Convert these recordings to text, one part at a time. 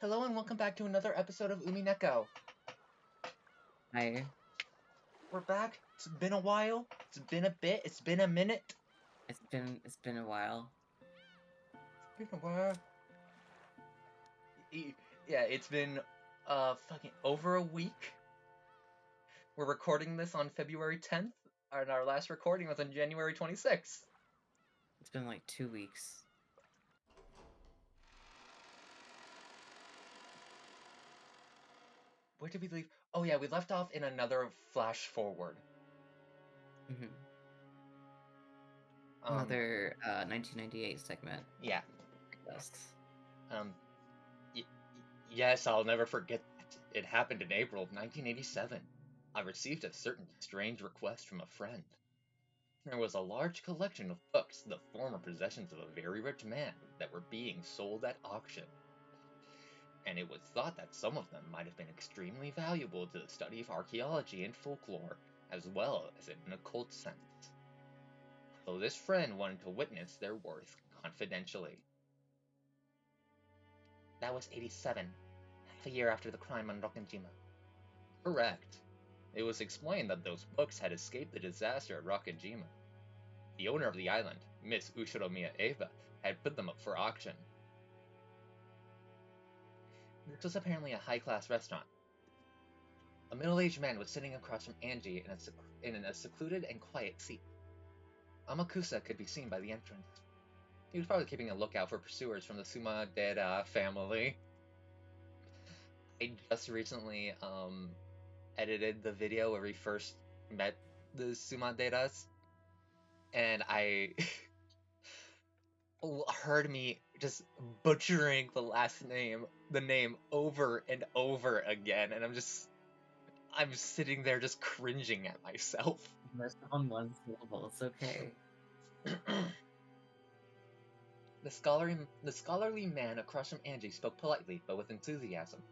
Hello and welcome back to another episode of Umineko. Hi. We're back. It's been a while. It's been a bit. It's been a minute. It's been a while. It's been a while. Yeah, it's been fucking over a week. We're recording this on February 10th, and our last recording was on January 26th. It's been like 2 weeks. Where did we leave? Oh yeah, we left off in another flash forward. hmm Um, Another 1998 segment. yeah. Yes. Um, yes, I'll never forget that. It happened in April of 1987. I received a certain strange request from a friend. There was a large collection of books, the former possessions of a very rich man, that were being sold at auction, and it was thought that some of them might have been extremely valuable to the study of archaeology and folklore, as well as in an occult sense. So this friend wanted to witness their worth confidentially. That was 87, half a year after the crime on Rokkenjima. Correct. It was explained that those books had escaped the disaster at Rokkenjima. The owner of the island, Miss Ushiromiya Eva, had put them up for auction. This was apparently a high-class restaurant. A middle-aged man was sitting across from Angie in a secluded and quiet seat. Amakusa could be seen by the entrance. He was probably keeping a lookout for pursuers from the Sumadera family. I just recently edited the video where we first met the Sumaderas, and I heard me just butchering the name over and over again, and I'm sitting there just cringing at myself. Most on one syllable. It's okay. The scholarly man across from Angie spoke politely, but with enthusiasm.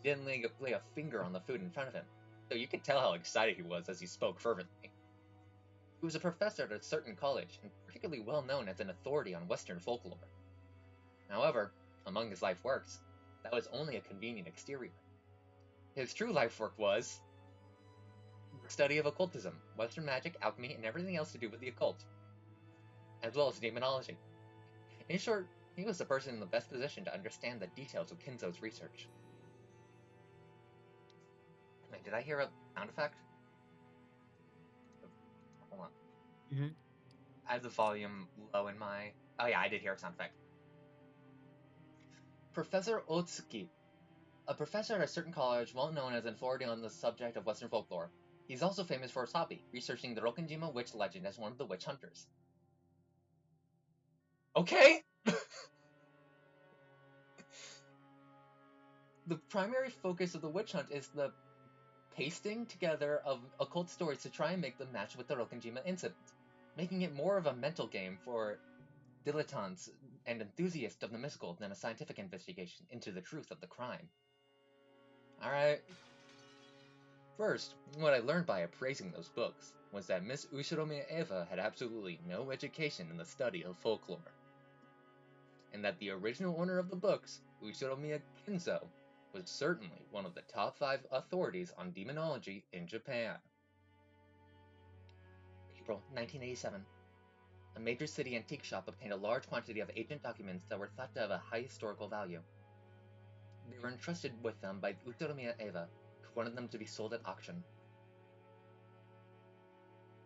He didn't lay a finger on the food in front of him, so you could tell how excited he was as he spoke fervently. He was a professor at a certain college, and particularly well known as an authority on Western folklore. However, among his life works, that was only a convenient exterior. His true life work was the study of occultism, Western magic, alchemy, and everything else to do with the occult, as well as demonology. In short, he was the person in the best position to understand the details of Kinzo's research. Wait, did I hear a sound effect? Hold on. hmm I have the volume low in my... Oh yeah, I did hear a sound effect. Professor Otsuki, a professor at a certain college well known as an authority on the subject of Western folklore. He's also famous for his hobby, researching the Rokkenjima witch legend as one of the witch hunters. Okay! The primary focus of the witch hunt is the pasting together of occult stories to try and make them match with the Rokkenjima incident, making it more of a mental game for dilettantes and enthusiasts of the mystical than a scientific investigation into the truth of the crime. Alright. First, what I learned by appraising those books was that Miss Ushiromiya Eva had absolutely no education in the study of folklore, and that the original owner of the books, Ushiromiya Kinzo, was certainly one of the top 5 authorities on demonology in Japan. April 1987. A major city antique shop obtained a large quantity of ancient documents that were thought to have a high historical value. They were entrusted with them by Ushiromiya Eva, who wanted them to be sold at auction.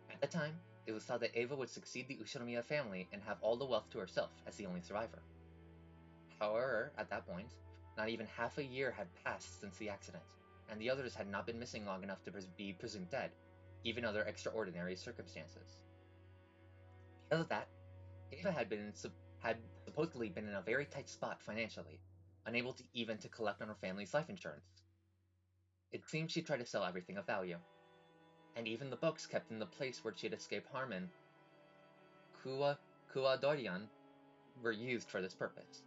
At the time, it was thought that Eva would succeed the Ushiromiya family and have all the wealth to herself as the only survivor. However, at that point, not even half a year had passed since the accident, and the others had not been missing long enough to be presumed dead, even under extraordinary circumstances. Because of that, Eva had supposedly been in a very tight spot financially, unable to even collect on her family's life insurance. It seemed she tried to sell everything of value, and even the books kept in the place where she had escaped harm in Kuadorian were used for this purpose.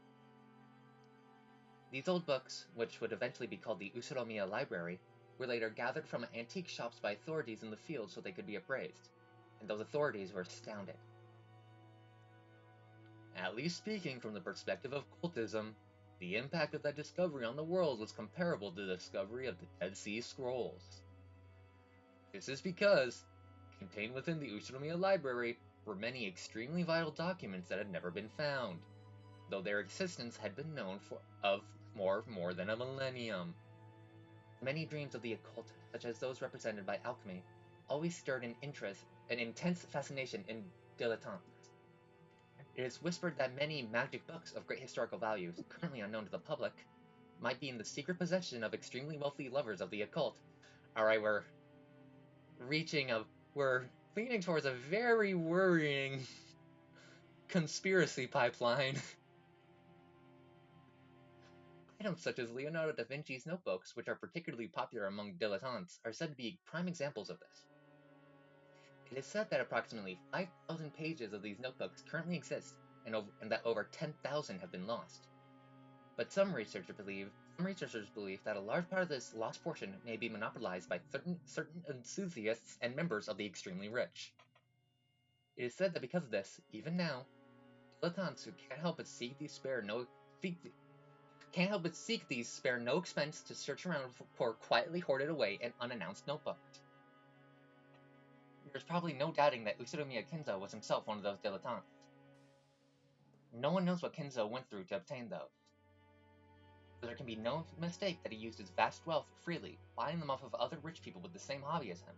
These old books, which would eventually be called the Ushiromiya Library, were later gathered from antique shops by authorities in the field so they could be appraised, and those authorities were astounded. At least speaking from the perspective of cultism, The impact of that discovery on the world was comparable to the discovery of the Dead Sea Scrolls. This is because, contained within the Ushinomiya library, were many extremely vital documents that had never been found, though their existence had been known for more than a millennium. Many dreams of the occult, such as those represented by alchemy, always stirred an intense fascination in dilettantes. It is whispered that many magic books of great historical values, currently unknown to the public, might be in the secret possession of extremely wealthy lovers of the occult. Alright, we're leaning towards a very worrying conspiracy pipeline. Items such as Leonardo da Vinci's notebooks, which are particularly popular among dilettantes, are said to be prime examples of this. It is said that approximately 5,000 pages of these notebooks currently exist, and that over 10,000 have been lost. But some researchers believe that a large part of this lost portion may be monopolized by certain enthusiasts and members of the extremely rich. It is said that because of this, even now, dilettantes who can't help but seek these spare no expense to search around for quietly hoarded away and unannounced notebooks. There's probably no doubting that Utsunomiya Kinzo was himself one of those dilettantes. No one knows what Kinzo went through to obtain those. But there can be no mistake that he used his vast wealth freely, buying them off of other rich people with the same hobby as him.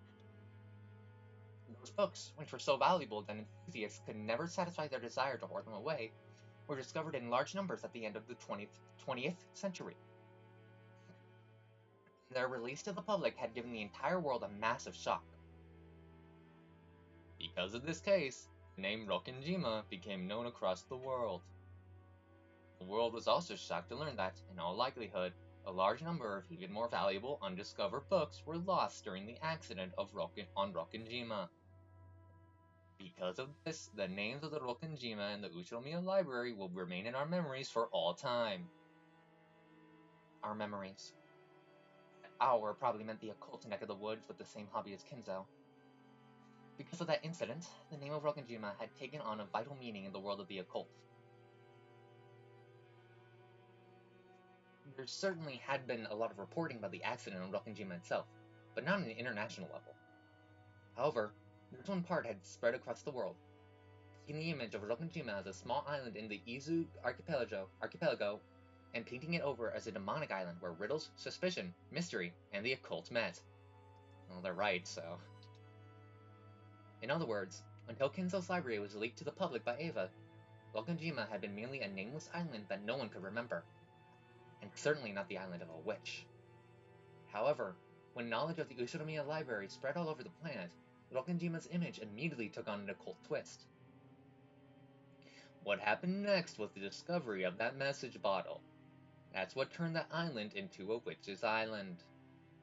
Those books, which were so valuable that enthusiasts could never satisfy their desire to hoard them away, were discovered in large numbers at the end of the 20th century. Their release to the public had given the entire world a massive shock. Because of this case, the name Rokkenjima became known across the world. The world was also shocked to learn that, in all likelihood, a large number of even more valuable undiscovered books were lost during the accident on Rokkenjima. Because of this, the names of the Rokkenjima and the Ushinomiya library will remain in our memories for all time. Our memories. Our probably meant the occult neck of the woods with the same hobby as Kinzo. Because of that incident, the name of Rokkenjima had taken on a vital meaning in the world of the occult. There certainly had been a lot of reporting about the accident on Rokkenjima itself, but not on an international level. However, this one part had spread across the world, taking the image of Rokkenjima as a small island in the Izu archipelago, and painting it over as a demonic island where riddles, suspicion, mystery, and the occult met. Well, they're right, so... In other words, until Kinzo's library was leaked to the public by Eva, Rokkenjima had been merely a nameless island that no one could remember, and certainly not the island of a witch. However, when knowledge of the Ushinomiya library spread all over the planet, Rokkenjima's image immediately took on an occult twist. What happened next was the discovery of that message bottle. That's what turned that island into a witch's island.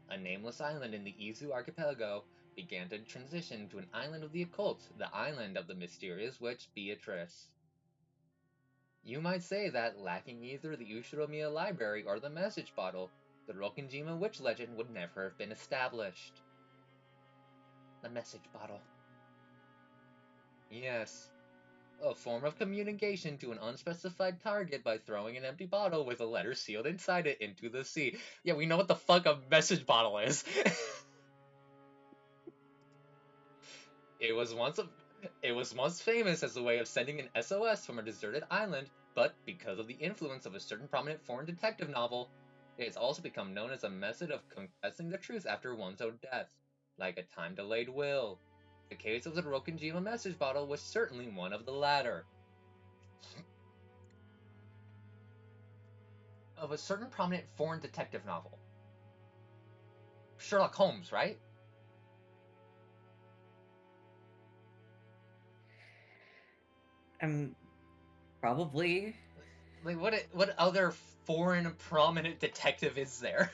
A nameless island in the Izu archipelago began to transition to an island of the occult, the island of the mysterious witch Beatrice. You might say that, lacking either the Ushinomiya library or the message bottle, the Rokkenjima witch legend would never have been established. The message bottle. Yes. A form of communication to an unspecified target by throwing an empty bottle with a letter sealed inside it into the sea. Yeah, we know what the fuck a message bottle is. It was once famous as a way of sending an SOS from a deserted island, but because of the influence of a certain prominent foreign detective novel, it has also become known as a method of confessing the truth after one's own death, like a time-delayed will. The case of the Rokkenjima message bottle was certainly one of the latter. Of a certain prominent foreign detective novel. Sherlock Holmes, right? Probably. Like, what other foreign prominent detective is there?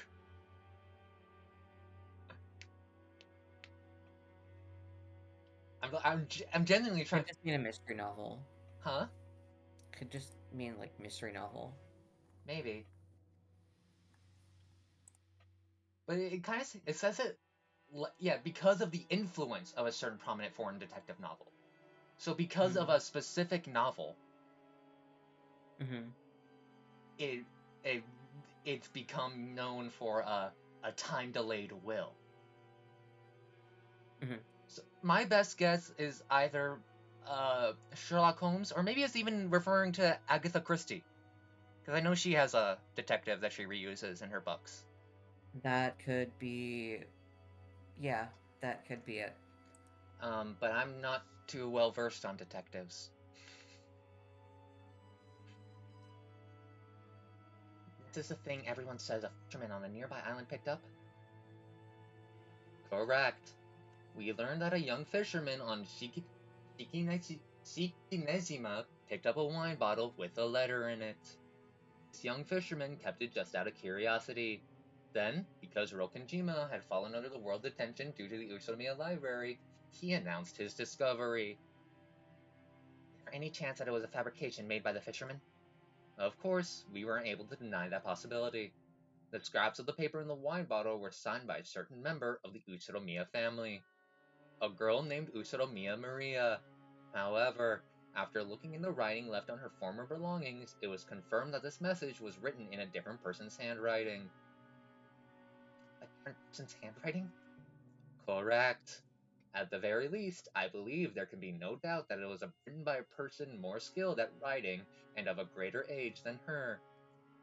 I'm genuinely trying. Could just mean a mystery novel. Huh? Could just mean like mystery novel. Maybe. But it kind of it says it, yeah, because of the influence of a certain prominent foreign detective novel. So because of a specific novel, Mm-hmm. it, it's become known for a time-delayed will. Mhm. So my best guess is either Sherlock Holmes, or maybe it's even referring to Agatha Christie, because I know she has a detective that she reuses in her books. That could be, yeah, that could be it. But I'm not too well versed on detectives. This is the thing everyone says a fisherman on a nearby island picked up? Correct. We learned that a young fisherman on Shikinejima picked up a wine bottle with a letter in it. This young fisherman kept it just out of curiosity. Then, because Rokkenjima had fallen under the world's attention due to the Usonomiya library, he announced his discovery. Is there any chance that it was a fabrication made by the fisherman? Of course, we weren't able to deny that possibility. The scraps of the paper in the wine bottle were signed by a certain member of the Uchinomiya family, a girl named Uchinomiya Maria. However, after looking in the writing left on her former belongings, it was confirmed that this message was written in a different person's handwriting. A different person's handwriting? Correct. At the very least, I believe there can be no doubt that it was written by a person more skilled at writing and of a greater age than her.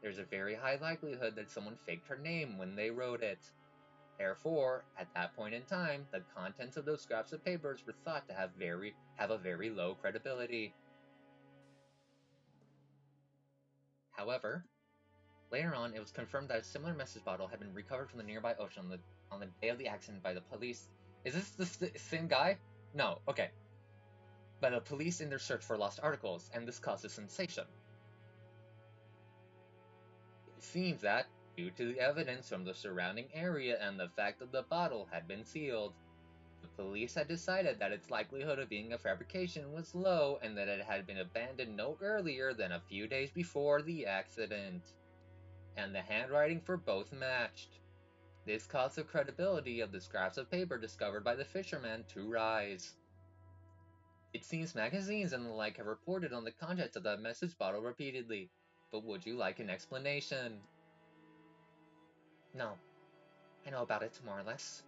There's a very high likelihood that someone faked her name when they wrote it. Therefore, at that point in time, the contents of those scraps of papers were thought to have a very low credibility. However, later on, it was confirmed that a similar message bottle had been recovered from the nearby ocean on the day of the accident by the police. Is this the same guy? No, okay. By the police in their search for lost articles, and this caused a sensation. It seems that, due to the evidence from the surrounding area and the fact that the bottle had been sealed, the police had decided that its likelihood of being a fabrication was low and that it had been abandoned no earlier than a few days before the accident. And the handwriting for both matched. This caused the credibility of the scraps of paper discovered by the fisherman to rise. It seems magazines and the like have reported on the contents of that message bottle repeatedly, but would you like an explanation? No, I know about it more or less.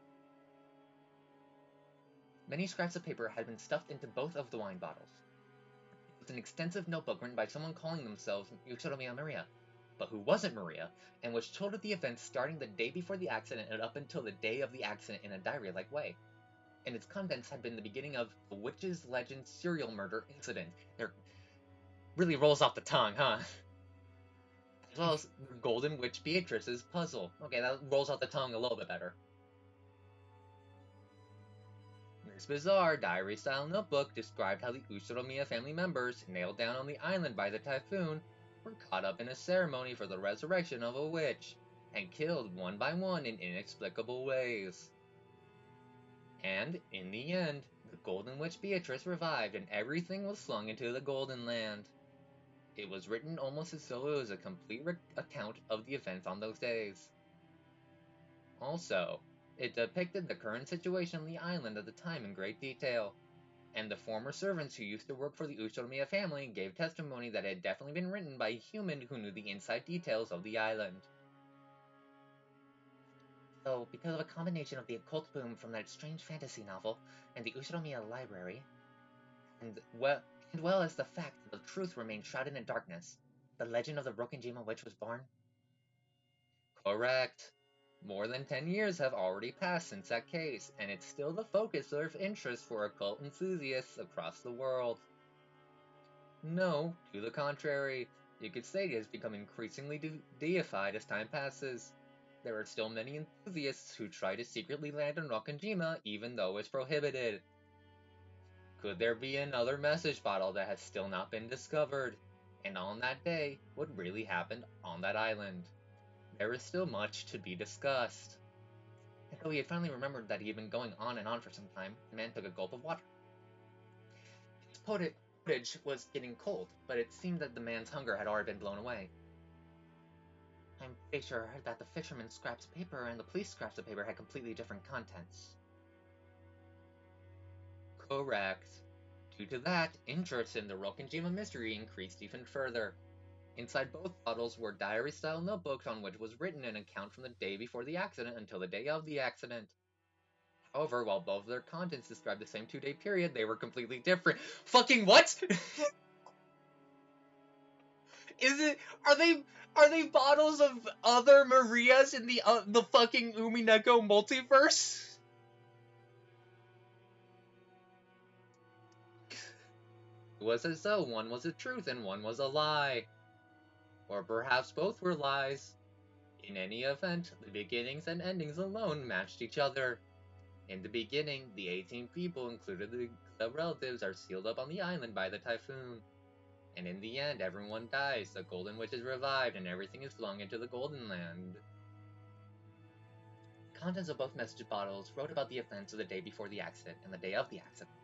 Many scraps of paper had been stuffed into both of the wine bottles. It was an extensive notebook written by someone calling themselves Utsunomiya Maria, but who wasn't Maria, and which told of the events starting the day before the accident and up until the day of the accident in a diary-like way. And its contents had been the beginning of the Witch's Legend serial murder incident. It really rolls off the tongue, huh? As well as the Golden Witch Beatrice's puzzle. Okay, that rolls off the tongue a little bit better. This bizarre diary-style notebook described how the Uchinomiya family members, nailed down on the island by the typhoon, were caught up in a ceremony for the resurrection of a witch, and killed one by one in inexplicable ways. And, in the end, the Golden Witch Beatrice revived and everything was flung into the Golden Land. It was written almost as though it was a complete account of the events on those days. Also, it depicted the current situation on the island at the time in great detail, and the former servants who used to work for the Uchinomiya family gave testimony that it had definitely been written by a human who knew the inside details of the island. So, because of a combination of the occult boom from that strange fantasy novel and the Uchinomiya library, and well as the fact that the truth remained shrouded in darkness, the legend of the Rokkenjima witch was born? Correct. More than 10 years have already passed since that case, and it's still the focus of interest for occult enthusiasts across the world. No, to the contrary, you could say it has become increasingly deified as time passes. There are still many enthusiasts who try to secretly land on Rokkenjima even though it's prohibited. Could there be another message bottle that has still not been discovered? And on that day, what really happened on that island? There is still much to be discussed. And though he had finally remembered that he had been going on and on for some time, the man took a gulp of water. His pottage was getting cold, but it seemed that the man's hunger had already been blown away. I'm pretty sure that the fisherman's scraps of paper and the police scraps of paper had completely different contents. Correct. Due to that, interest in the Rokkenjima mystery increased even further. Inside both bottles were diary-style notebooks on which was written an account from the day before the accident until the day of the accident. However, while both of their contents described the same 2-day period, they were completely different. Fucking what? Is it? Are they bottles of other Marias in the fucking Umineko multiverse? It was as though one was a truth and one was a lie. Or perhaps both were lies. In any event, the beginnings and endings alone matched each other. In the beginning, the 18 people, including the relatives, are sealed up on the island by the typhoon. And in the end, everyone dies, the Golden Witch is revived, and everything is flung into the Golden Land. The contents of both message bottles wrote about the events of the day before the accident and the day of the accident,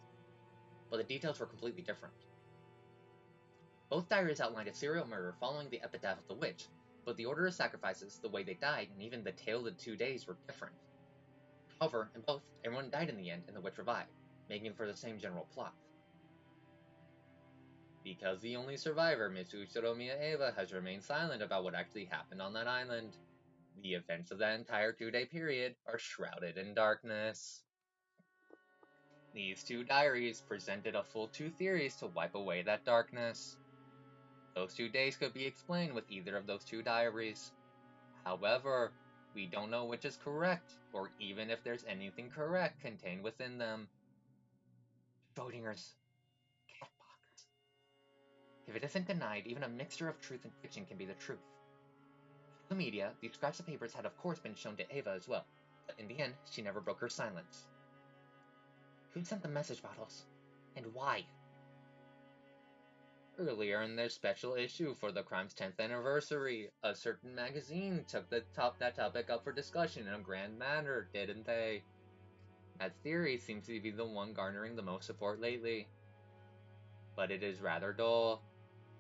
but the details were completely different. Both diaries outlined a serial murder following the epitaph of the witch, but the order of sacrifices, the way they died, and even the tale of the 2 days were different. However, in both, everyone died in the end and the witch revived, making for the same general plot. Because the only survivor, Miss Uchiromiya Eva, has remained silent about what actually happened on that island, the events of that entire 2-day period are shrouded in darkness. These 2 diaries presented a full 2 theories to wipe away that darkness. Those 2 days could be explained with either of those 2 diaries. However, we don't know which is correct, or even if there's anything correct contained within them. Schrodinger's cat box. If it isn't denied, even a mixture of truth and fiction can be the truth. The media, these scraps of papers had of course been shown to Eva as well, but in the end, she never broke her silence. Who sent the message bottles? And why? Earlier in their special issue for the crime's 10th anniversary, a certain magazine took that topic up for discussion in a grand manner, didn't they? That theory seems to be the one garnering the most support lately. But it is rather dull.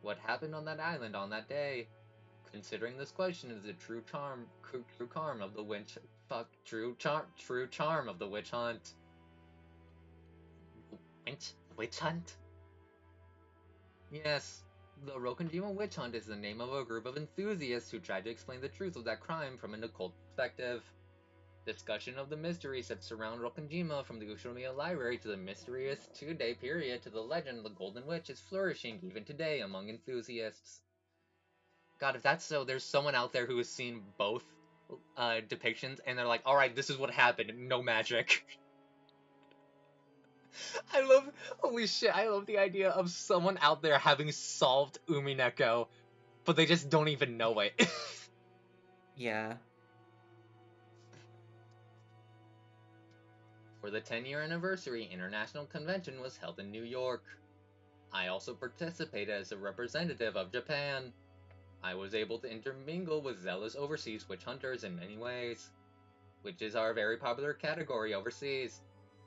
What happened on that island on that day? Considering this question is the true charm of the witch charm of the witch hunt. Witch hunt? Yes, the Rokkenjima witch hunt is the name of a group of enthusiasts who tried to explain the truth of that crime from an occult perspective. Discussion of the mysteries that surround Rokkenjima, from the Ushinomiya Library to the mysterious 2-day period to the legend of the Golden Witch, is flourishing even today among enthusiasts. God, if that's so, there's someone out there who has seen both depictions, and they're like, alright, this is what happened, no magic. Holy shit, I love the idea of someone out there having solved Umineko, but they just don't even know it. Yeah. For the 10-year anniversary, International Convention was held in New York. I also participated as a representative of Japan. I was able to intermingle with zealous overseas witch hunters in many ways. Witches are a very popular category overseas.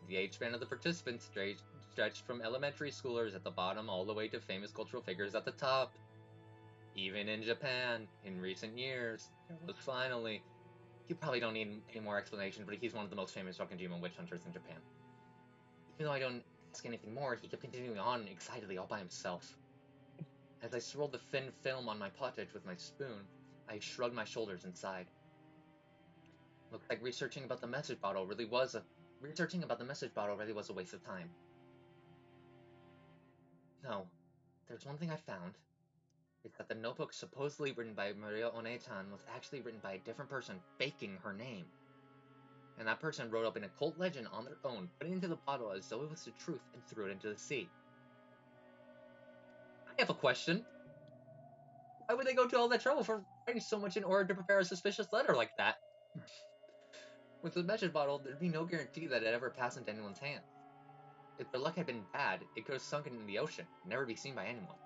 The age span of the participants stretched from elementary schoolers at the bottom all the way to famous cultural figures at the top. Even in Japan, in recent years, there was finally... You probably don't need any more explanation, but he's one of the most famous Rokkenjima witch hunters in Japan. Even though I don't ask anything more, he kept continuing on excitedly all by himself. As I swirled the thin film on my pottage with my spoon, I shrugged my shoulders and sighed. Looked like researching about the message bottle really was a waste of time. No, there's one thing I found. It's that the notebook supposedly written by Maria One-chan was actually written by a different person faking her name. And that person wrote up an occult legend on their own, put it into the bottle as though it was the truth, and threw it into the sea. I have a question. Why would they go to all that trouble for writing so much in order to prepare a suspicious letter like that? With the message bottle, there'd be no guarantee that it ever passed into anyone's hands. If their luck had been bad, it could have sunken in the ocean, and never be seen by anyone.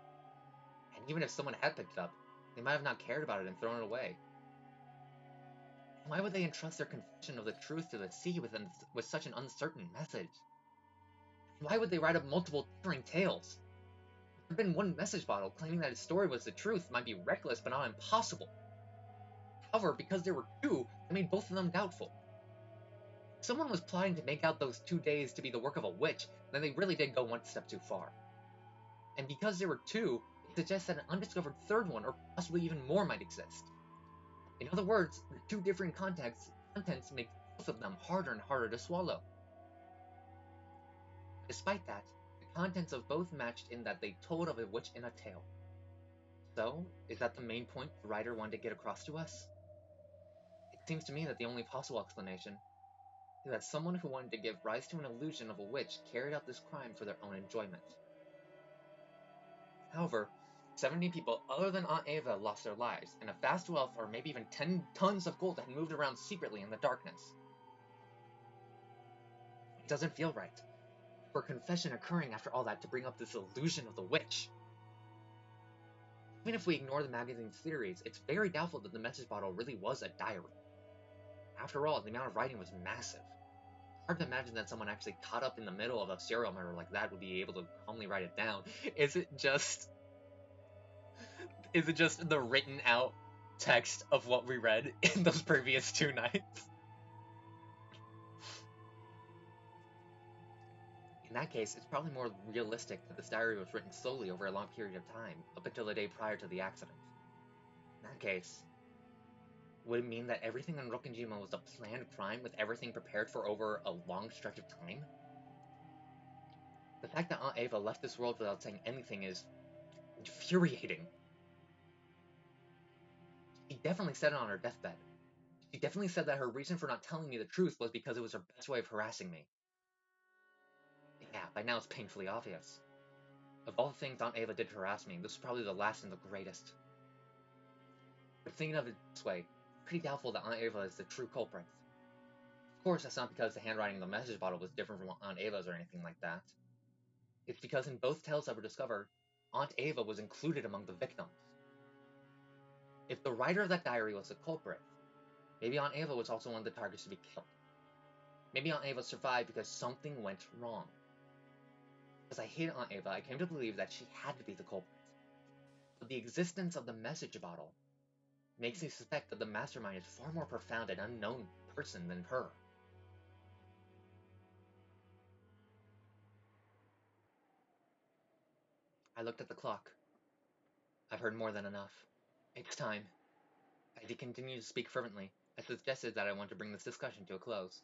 And even if someone had picked it up, they might have not cared about it and thrown it away. And why would they entrust their confession of the truth to the sea with such an uncertain message? And why would they write up multiple differing tales? If there had been one message bottle claiming that its story was the truth might be reckless but not impossible. However, because there were 2, that made both of them doubtful. If someone was plotting to make out those 2 days to be the work of a witch, then they really did go one step too far. And because there were 2, It suggests that an undiscovered third one, or possibly even more, might exist. In other words, the two different contents make both of them harder and harder to swallow. Despite that, the contents of both matched in that they told of a witch in a tale. So, is that the main point the writer wanted to get across to us? It seems to me that the only possible explanation is that someone who wanted to give rise to an illusion of a witch carried out this crime for their own enjoyment. However, 70 people other than Aunt Ava lost their lives, and a vast wealth or maybe even 10 tons of gold had moved around secretly in the darkness. It doesn't feel right for a confession occurring after all that to bring up this illusion of the witch. Even if we ignore the magazine's theories, it's very doubtful that the message bottle really was a diary. After all, the amount of writing was massive. Hard to imagine that someone actually caught up in the middle of a serial murder like that would be able to calmly write it down. Is it just the written out text of what we read in those previous 2 nights? In that case, it's probably more realistic that this diary was written slowly over a long period of time, up until the day prior to the accident. In that case, would it mean that everything on Rokkenjima was a planned crime with everything prepared for over a long stretch of time? The fact that Aunt Ava left this world without saying anything is infuriating. She definitely said it on her deathbed. She definitely said that her reason for not telling me the truth was because it was her best way of harassing me. Yeah, by now it's painfully obvious. Of all the things Aunt Ava did to harass me, this was probably the last and the greatest. But thinking of it this way, pretty doubtful that Aunt Ava is the true culprit. Of course, that's not because the handwriting in the message bottle was different from Aunt Ava's or anything like that. It's because in both tales that were discovered, Aunt Ava was included among the victims. If the writer of that diary was the culprit, maybe Aunt Ava was also one of the targets to be killed. Maybe Aunt Ava survived because something went wrong. As I hated Aunt Ava, I came to believe that she had to be the culprit. But the existence of the message bottle makes me suspect that the mastermind is far more profound and unknown person than her. I looked at the clock. I've heard more than enough. It's time. As he continued to speak fervently, I suggested that I want to bring this discussion to a close.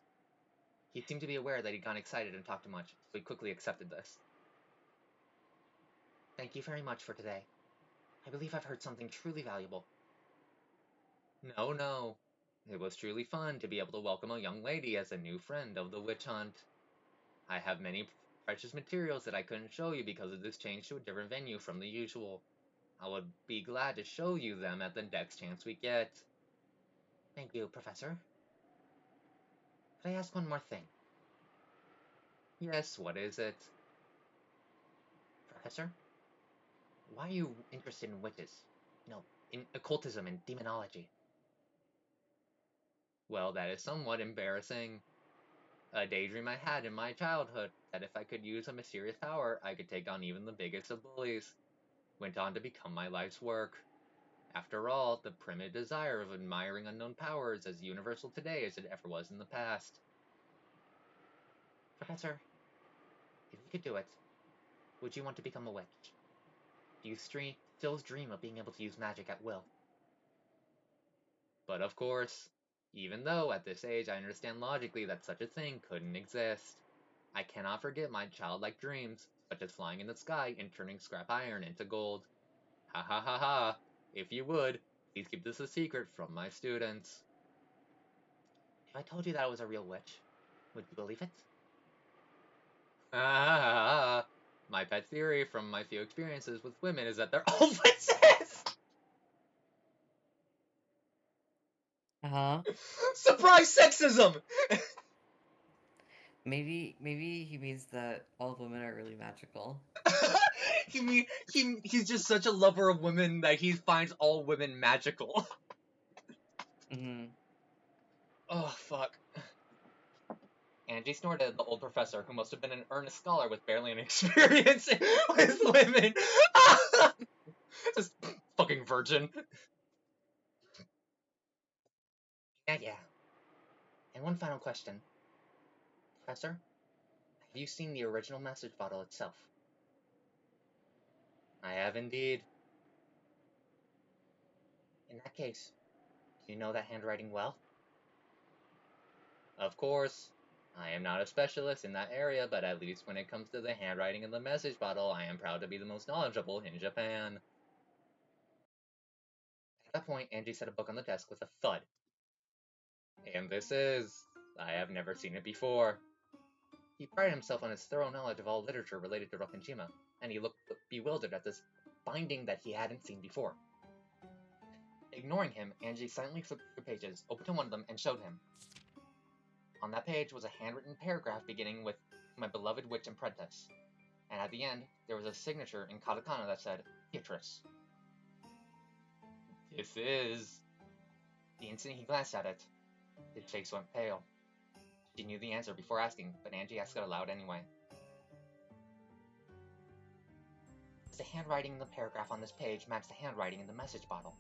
He seemed to be aware that he'd gone excited and talked too much, so he quickly accepted this. Thank you very much for today. I believe I've heard something truly valuable. No, no. It was truly fun to be able to welcome a young lady as a new friend of the witch hunt. I have many precious materials that I couldn't show you because of this change to a different venue from the usual. I would be glad to show you them at the next chance we get. Thank you, Professor. Could I ask one more thing? Yes, what is it? Professor? Why are you interested in witches? In occultism and demonology? Well, that is somewhat embarrassing. A daydream I had in my childhood that if I could use a mysterious power, I could take on even the biggest of bullies. Went on to become my life's work. After all, the primitive desire of admiring unknown powers is as universal today as it ever was in the past. Professor, if you could do it, would you want to become a witch? Do you still dream of being able to use magic at will? But of course, even though at this age I understand logically that such a thing couldn't exist, I cannot forget my childlike dreams, such as flying in the sky and turning scrap iron into gold. Ha ha ha ha! If you would, please keep this a secret from my students. If I told you that I was a real witch, would you believe it? Ha ha ha ha! My pet theory from my few experiences with women is that they're all witches! Uh-huh. Surprise sexism! Maybe he means that all women are really magical. He's just such a lover of women that he finds all women magical. Mm-hmm. Oh, fuck. Angie snorted, the old professor, who must have been an earnest scholar with barely any experience with women. Just fucking virgin. Yeah. And one final question. Professor, have you seen the original message bottle itself? I have indeed. In that case, do you know that handwriting well? Of course. I am not a specialist in that area, but at least when it comes to the handwriting in the message bottle, I am proud to be the most knowledgeable in Japan. At that point, Angie set a book on the desk with a thud. And this is... I have never seen it before. He prided himself on his thorough knowledge of all literature related to Rokkenjima, and he looked bewildered at this binding that he hadn't seen before. Ignoring him, Angie silently flipped through pages, opened to one of them, and showed him. On that page was a handwritten paragraph beginning with "My beloved witch apprentice," and at the end, there was a signature in katakana that said, "Beatrice." This is... The instant he glanced at it, his face went pale. She knew the answer before asking, but Angie asked it aloud anyway. Does the handwriting in the paragraph on this page match the handwriting in the message bottle?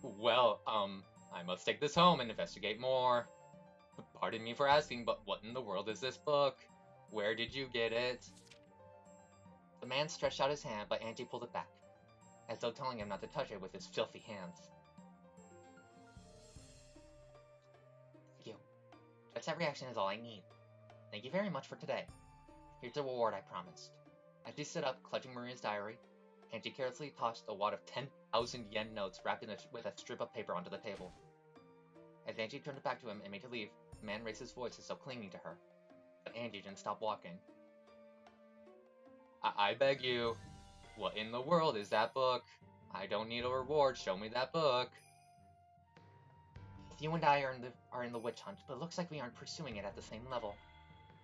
Well, I must take this home and investigate more. Pardon me for asking, but what in the world is this book? Where did you get it? The man stretched out his hand, but Angie pulled it back, as though telling him not to touch it with his filthy hands. Thank you. Just that reaction is all I need. Thank you very much for today. Here's the reward I promised. As she stood up, clutching Maria's diary, Angie carelessly tossed a wad of 10,000 yen notes wrapped with a strip of paper onto the table. As Angie turned it back to him and made to leave, the man raised his voice as though clinging to her. But Angie didn't stop walking. I beg you. What in the world is that book? I don't need a reward, show me that book. You and I are in the witch hunt, but it looks like we aren't pursuing it at the same level.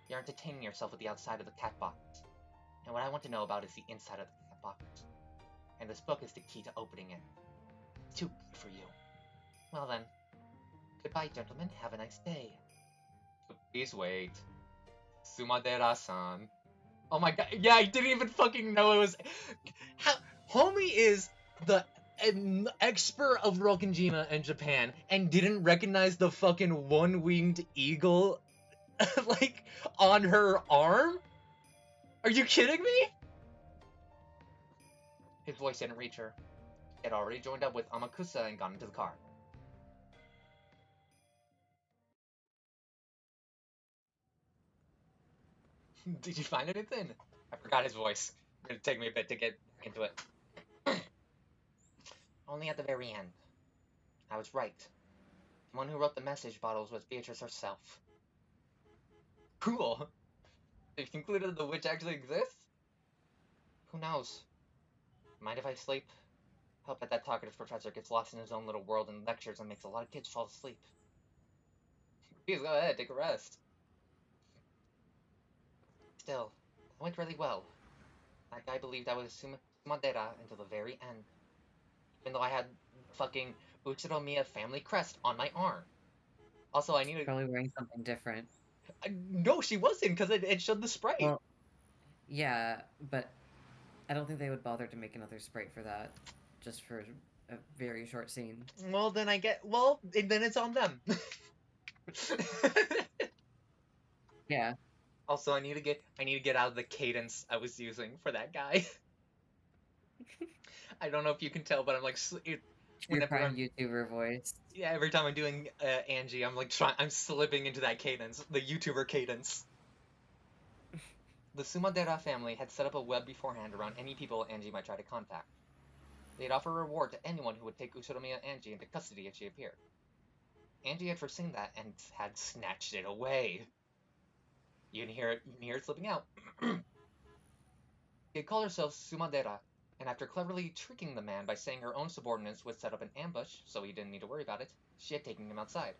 You are entertaining yourself with the outside of the cat box. And what I want to know about is the inside of the cat box. And this book is the key to opening it. It's too good for you. Well then, goodbye, gentlemen. Have a nice day. Please wait. Sumadera-san. Oh my god. Yeah, I didn't even fucking know it was... Homie is an expert of Rokkenjima in Japan and didn't recognize the fucking one-winged eagle like on her arm? Are you kidding me? His voice didn't reach her. He had already joined up with Amakusa and gone into the car. Did you find anything? I forgot his voice. It's gonna take me a bit to get back into it. Only at the very end. I was right. The one who wrote the message bottles was Beatrice herself. Cool. They've concluded the witch actually exists? Who knows? Mind if I sleep? I'll bet that talkative professor gets lost in his own little world and lectures and makes a lot of kids fall asleep. Please go ahead, take a rest. Still, it went really well. That guy believed I was Sumadera until the very end. Even though I had fucking Uchiromiya family crest on my arm. Also, I needed... Probably wearing something different. No, she wasn't, because it showed the sprite. Well, yeah, but I don't think they would bother to make another sprite for that. Just for a very short scene. Well, then then it's on them. Yeah. Also, I need to get out of the cadence I was using for that guy. I don't know if you can tell, but I'm like... Your prime YouTuber voice. Yeah, every time I'm doing Angie, I'm like I'm slipping into that cadence, the YouTuber cadence. The Sumadera family had set up a web beforehand around any people Angie might try to contact. They'd offer a reward to anyone who would take Uchiromiya Angie into custody if she appeared. Angie had foreseen that and had snatched it away. You can hear it slipping out. She had called herself Sumadera, and after cleverly tricking the man by saying her own subordinates would set up an ambush so he didn't need to worry about it, she had taken him outside.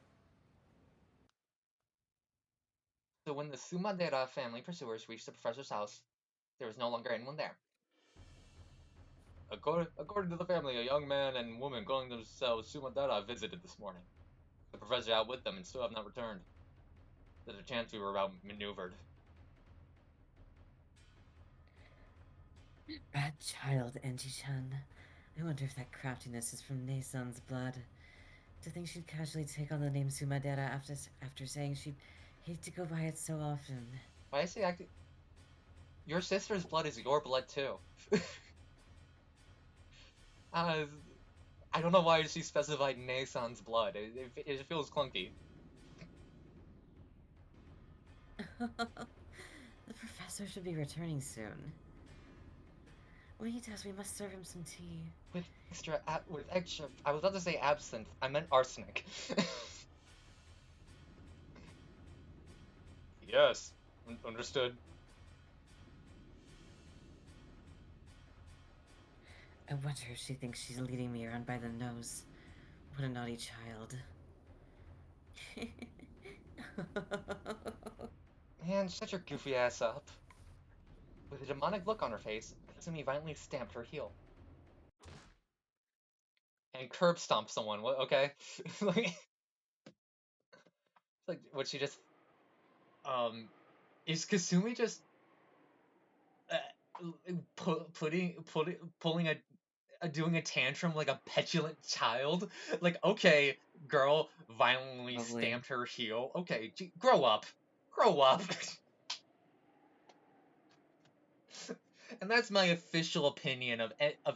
So when the Sumadera family pursuers reached the professor's house, there was no longer anyone there. According to the family, a young man and woman calling themselves Sumadera visited this morning. The professor out with them and still have not returned. There's a chance we were outmaneuvered. Bad child, Angie-chan. I wonder if that craftiness is from Naison's blood. To think she'd casually take on the name Sumadera after saying she'd hate to go by it so often. Why I say acting? Your sister's blood is your blood too. I don't know why she specified Nasan's blood. It feels clunky. The professor should be returning soon. When he does, we must serve him some tea. With extra, I was about to say absinthe. I meant arsenic. Yes, understood. I wonder if she thinks she's leading me around by the nose. What a naughty child. Man, shut your goofy ass up. With a demonic look on her face, Kasumi violently stamped her heel. And curb stomped someone, what, okay? like, what she just, is Kasumi just, pulling doing a tantrum like a petulant child? Like, okay, girl violently Probably. stamped her heel. Okay, grow up. Grow up. And that's my official opinion of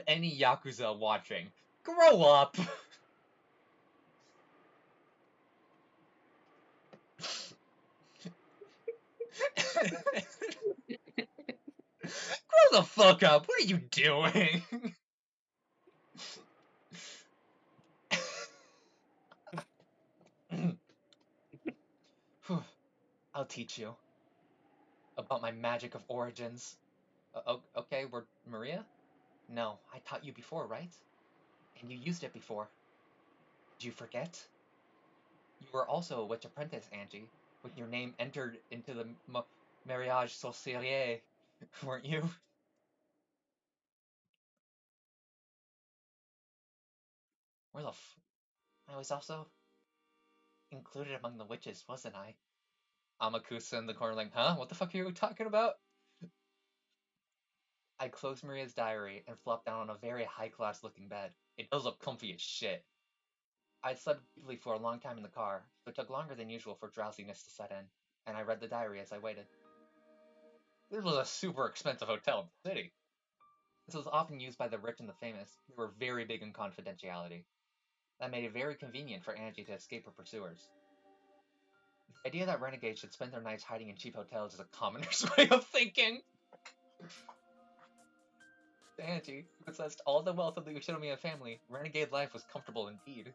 any Yakuza watching. Grow up! Grow the fuck up! What are you doing? I'll teach you about my magic of origins. Okay, we're Maria? No, I taught you before, right? And you used it before. Did you forget? You were also a witch apprentice, Angie, when your name entered into the mariage sorcier, weren't you? Where the I was also included among the witches, wasn't I? Amakusa in the corner like, huh? What the fuck are you talking about? I closed Maria's diary and flopped down on a very high-class looking bed. It does look comfy as shit. I'd slept deeply for a long time in the car, so it took longer than usual for drowsiness to set in, and I read the diary as I waited. This was a super expensive hotel in the city. This was often used by the rich and the famous, who were very big in confidentiality. That made it very convenient for Angie to escape her pursuers. The idea that renegades should spend their nights hiding in cheap hotels is a commoner's way of thinking. Angie, who possessed all the wealth of the Ushinomiya family, renegade life was comfortable indeed.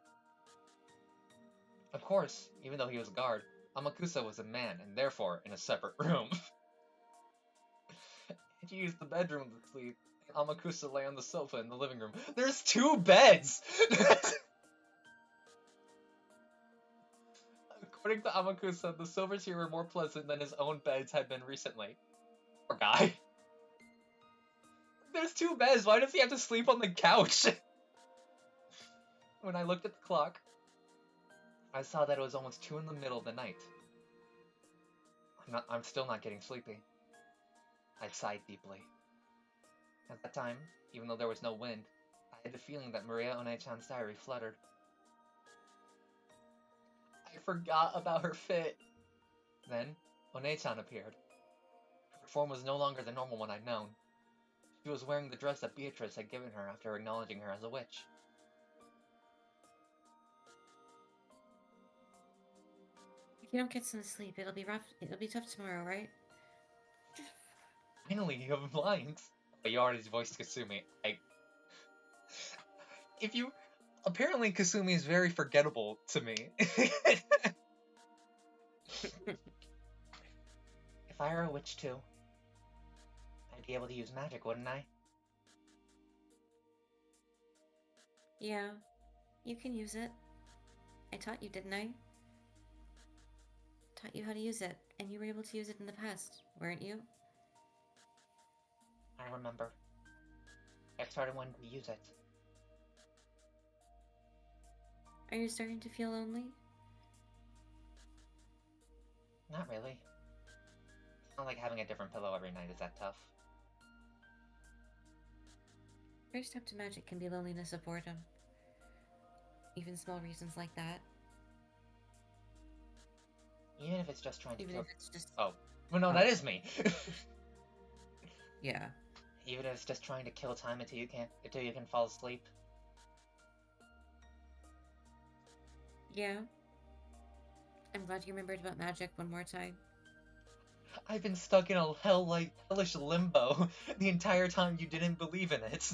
Of course, even though he was a guard, Amakusa was a man, and therefore in a separate room. Angie used the bedroom to sleep, and Amakusa lay on the sofa in the living room. There's 2 beds! According to Amakusa, the sofas here were more pleasant than his own beds had been recently. Poor guy. There's 2 beds, why does he have to sleep on the couch? When I looked at the clock, I saw that it was almost 2 in the middle of the night. I'm still not getting sleepy. I sighed deeply. At that time, even though there was no wind, I had the feeling that Maria One-chan's diary fluttered. I forgot about her fit. Then, One-chan appeared. Her form was no longer the normal one I'd known. She was wearing the dress that Beatrice had given her after acknowledging her as a witch. If you don't get some sleep, it'll be rough. It'll be tough tomorrow, right? Finally, you have lines. But you already voiced Kasumi. If you... Apparently, Kasumi is very forgettable to me. If I were a witch too, I'd be able to use magic, wouldn't I? Yeah, you can use it. I taught you, didn't I? Taught you how to use it, and you were able to use it in the past, weren't you? I remember. I started wanting to use it. Are you starting to feel lonely? Not really. It's not like having a different pillow every night is that tough. First step to magic can be loneliness of boredom. Even small reasons like that. Even if it's just trying to Even kill... if it's just... Oh. Well, no, that is me! Yeah. Even if it's just trying to kill time until you can fall asleep. Yeah, I'm glad you remembered about magic one more time. I've been stuck in a hellish limbo the entire time you didn't believe in it.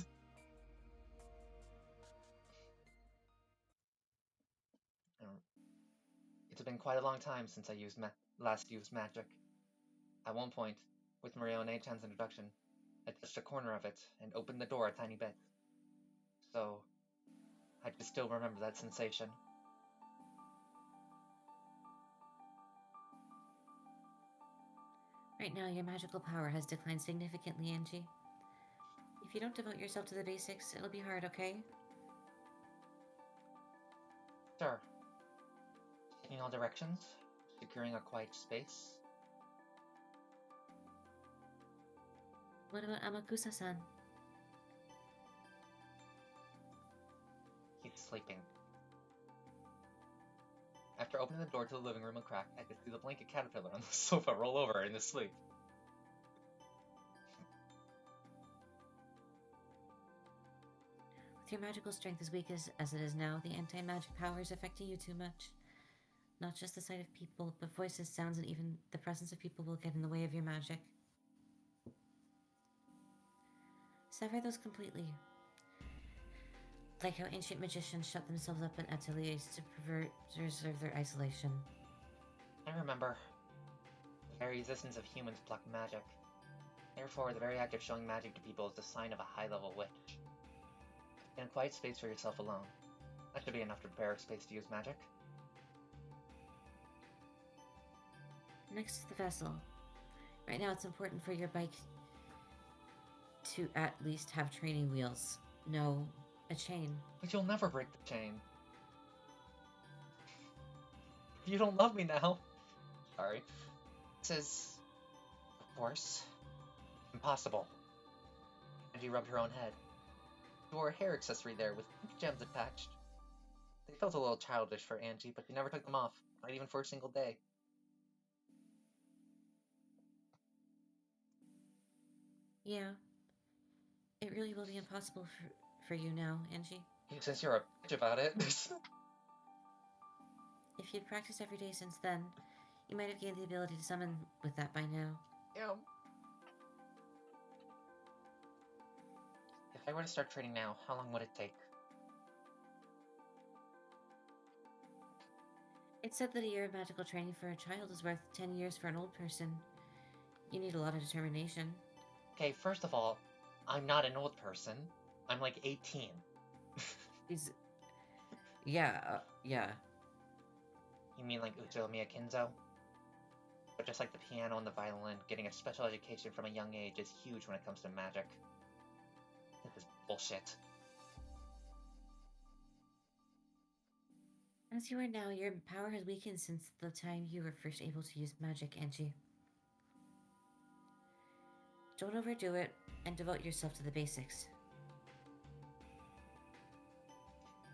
It's been quite a long time since I last used magic. At one point, with Mario and A-chan's introduction, I touched a corner of it and opened the door a tiny bit. So, I just still remember that sensation. Right now, your magical power has declined significantly, Angie. If you don't devote yourself to the basics, it'll be hard, okay? Sure, checking all directions, securing a quiet space. What about Amakusa-san? He's sleeping. After opening the door to the living room a crack, I could see the blanket caterpillar on the sofa roll over in his sleep. With your magical strength as weak as it is now, the anti-magic power is affecting you too much. Not just the sight of people, but voices, sounds, and even the presence of people will get in the way of your magic. Sever those completely. Like how ancient magicians shut themselves up in ateliers to preserve their isolation. I remember. The very existence of humans block magic. Therefore, the very act of showing magic to people is the sign of a high-level witch. In a quiet space for yourself alone. That should be enough to prepare a space to use magic. Next to the vessel. Right now, it's important for your bike to at least have training wheels. No, a chain. But you'll never break the chain. You don't love me now. Sorry. This is, of course, impossible. And she rubbed her own head. She wore a hair accessory there with pink gems attached. They felt a little childish for Angie, but she never took them off, not even for a single day. Yeah, it really will be impossible for you now, Angie. Since you're a bitch about it. If you'd practiced every day since then, you might have gained the ability to summon with that by now. Yeah. If I were to start training now, how long would it take? It's said that a year of magical training for a child is worth 10 years for an old person. You need a lot of determination. Okay, first of all, I'm not an old person. I'm like 18. He's... Yeah. You mean like Uchinomiya Kinzo? But just like the piano and the violin, getting a special education from a young age is huge when it comes to magic. This is bullshit. As you are now, your power has weakened since the time you were first able to use magic, Angie. Don't overdo it, and devote yourself to the basics.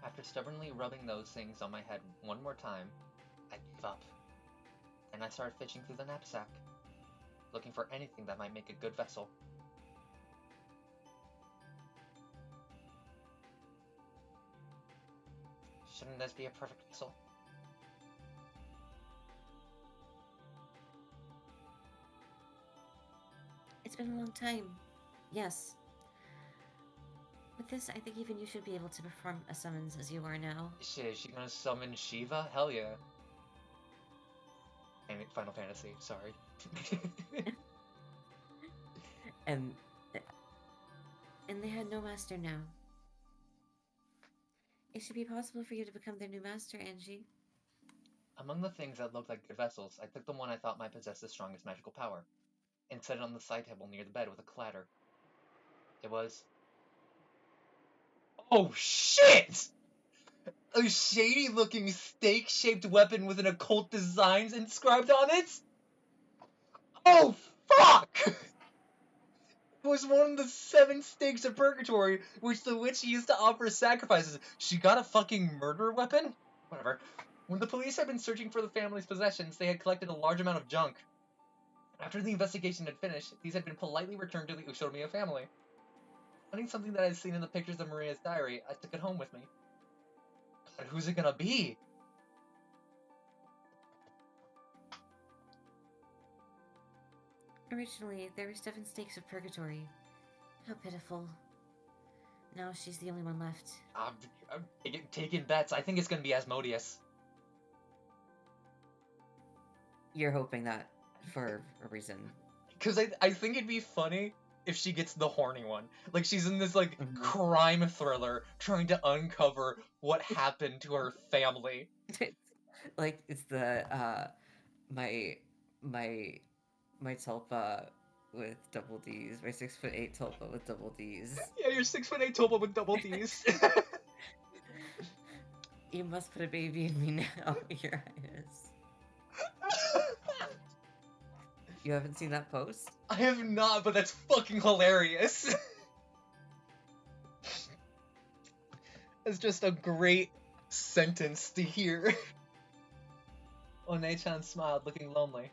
After stubbornly rubbing those things on my head one more time, I gave up. And I started fishing through the knapsack, looking for anything that might make a good vessel. Shouldn't this be a perfect vessel? It's been a long time. Yes. With this, I think even you should be able to perform a summons as you are now. Shit, is she gonna summon Shiva? Hell yeah. I mean, Final Fantasy, sorry. And they had no master now. It should be possible for you to become their new master, Angie. Among the things that looked like good vessels, I took the one I thought might possess the strongest magical power, and set it on the side table near the bed with a clatter. It was... Oh shit! A shady-looking steak-shaped weapon with an occult designs inscribed on it? Oh fuck! It was one of the 7 stakes of purgatory, which the witch used to offer sacrifices. She got a fucking murder weapon? Whatever. When the police had been searching for the family's possessions, they had collected a large amount of junk. After the investigation had finished, these had been politely returned to the Ushomiya family. Finding something that I had seen in the pictures of Maria's diary, I took it home with me. God, who's it gonna be? Originally, there were 7 stakes of purgatory. How pitiful. Now she's the only one left. I'm taking bets. I think it's gonna be Asmodeus. You're hoping that for a reason. Because I think it'd be funny if she gets the horny one. Like, she's in this, like, Mhm. crime thriller trying to uncover what happened to her family. Like, it's the, my tulpa with double D's, my 6'8" tulpa with double D's. Yeah, you're 6'8" Toba with double D's. You must put a baby in me now, Your Highness. You haven't seen that post? I have not, but that's fucking hilarious. It's just a great sentence to hear. One-chan smiled, looking lonely.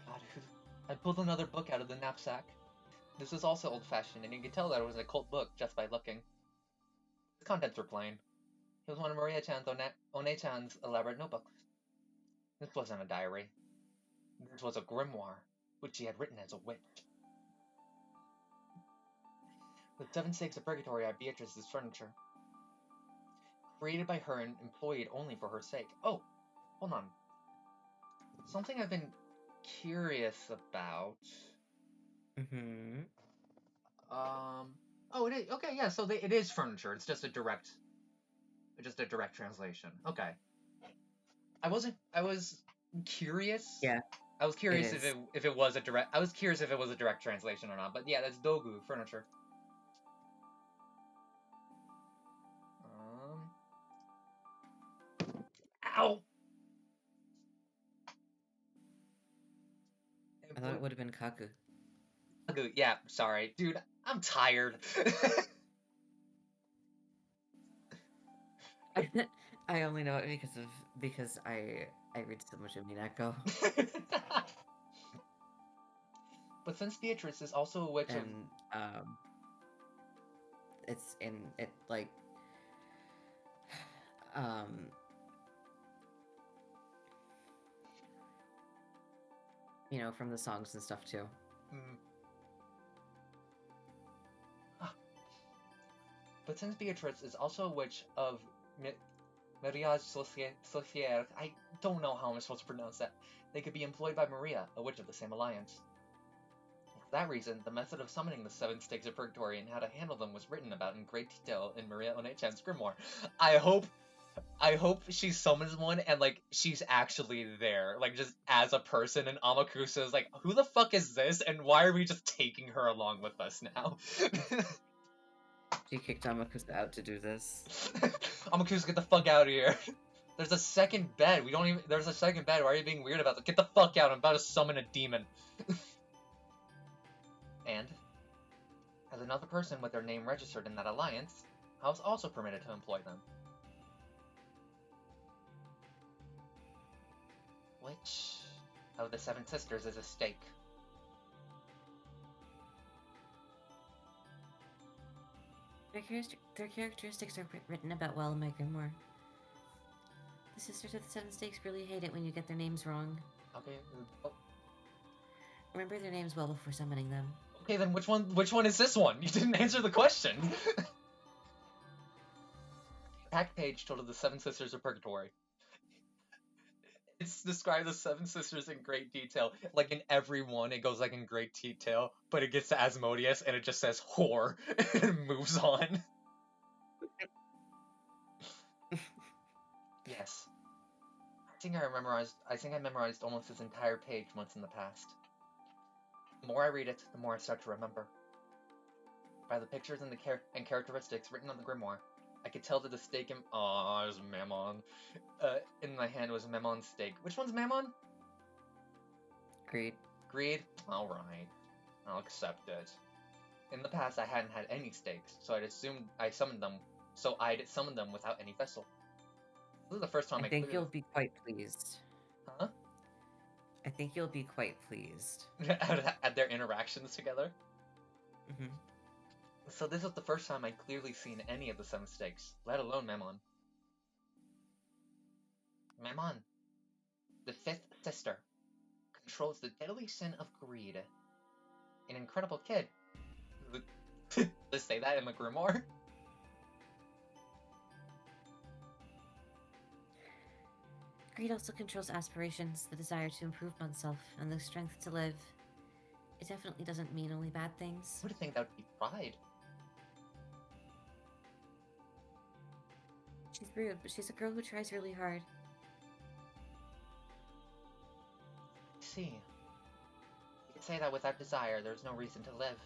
God, I pulled another book out of the knapsack. This was also old-fashioned, and you could tell that it was an occult book just by looking. The contents were plain. It was one of Maria-chan's One-chan's elaborate notebooks. This wasn't a diary. This was a grimoire, which she had written as a witch. The 7 stakes of purgatory are Beatrice's furniture. Created by her and employed only for her sake. Oh, hold on. Something I've been curious about. Mm-hmm. Oh, it is. Okay, yeah, so it is furniture. It's just a direct translation. Okay. I was curious. Yeah. I was curious It if it was a direct. I was curious if it was a direct translation or not. But yeah, that's dogu, furniture. Ow! I thought it would have been kaku. Kagu, yeah, sorry. Dude, I'm tired. I only know it because I read so much Umineko. But since Beatrice is also a witch and it's in it like you know, from the songs and stuff too. But since Beatrice is also a witch of Mariage Sorcière, I don't know how I'm supposed to pronounce that, they could be employed by Maria, a witch of the same alliance. For that reason, the method of summoning the 7 stakes of purgatory and how to handle them was written about in great detail in Maria One-chan's grimoire. I hope she summons one and, like, she's actually there, like, just as a person, and Amakusa is like, who the fuck is this, and why are we just taking her along with us now? She kicked Amakusa out to do this. Amakusa, get the fuck out of here. There's a second bed. There's a second bed. Why are you being weird about that? Get the fuck out. I'm about to summon a demon. And, as another person with their name registered in that alliance, I was also permitted to employ them. Which of the 7 sisters is a stake? Their characteristics are written about well in my grimoire. The sisters of the 7 stakes really hate it when you get their names wrong. Okay. Oh. Remember their names well before summoning them. Okay, then which one is this one? You didn't answer the question. Pack page told of the 7 sisters of purgatory. It's described the 7 sisters in great detail. Like, in every one, it goes, like, in great detail, but it gets to Asmodeus, and it just says, whore, and moves on. Yes. I think I memorized almost this entire page once in the past. The more I read it, the more I start to remember. By the pictures and characteristics written on the grimoire, I could tell that the stake in... Aw, it was Mammon. In my hand was Mammon's stake. Which one's Mammon? Greed. Greed? Alright. I'll accept it. In the past, I hadn't had any stakes, so I'd summoned them without any vessel. This is the first time I think you'll be quite pleased. Huh? I think you'll be quite pleased. At their interactions together? Mm-hmm. So this was the first time I'd clearly seen any of the 7 stakes, let alone Mammon. Mammon, the 5th sister, controls the deadly sin of greed. An incredible kid. Let's say that in the grimoire. Greed also controls aspirations, the desire to improve oneself, and the strength to live. It definitely doesn't mean only bad things. I would think that would be pride. She's rude, but she's a girl who tries really hard. See, you could say that without desire, there's no reason to live.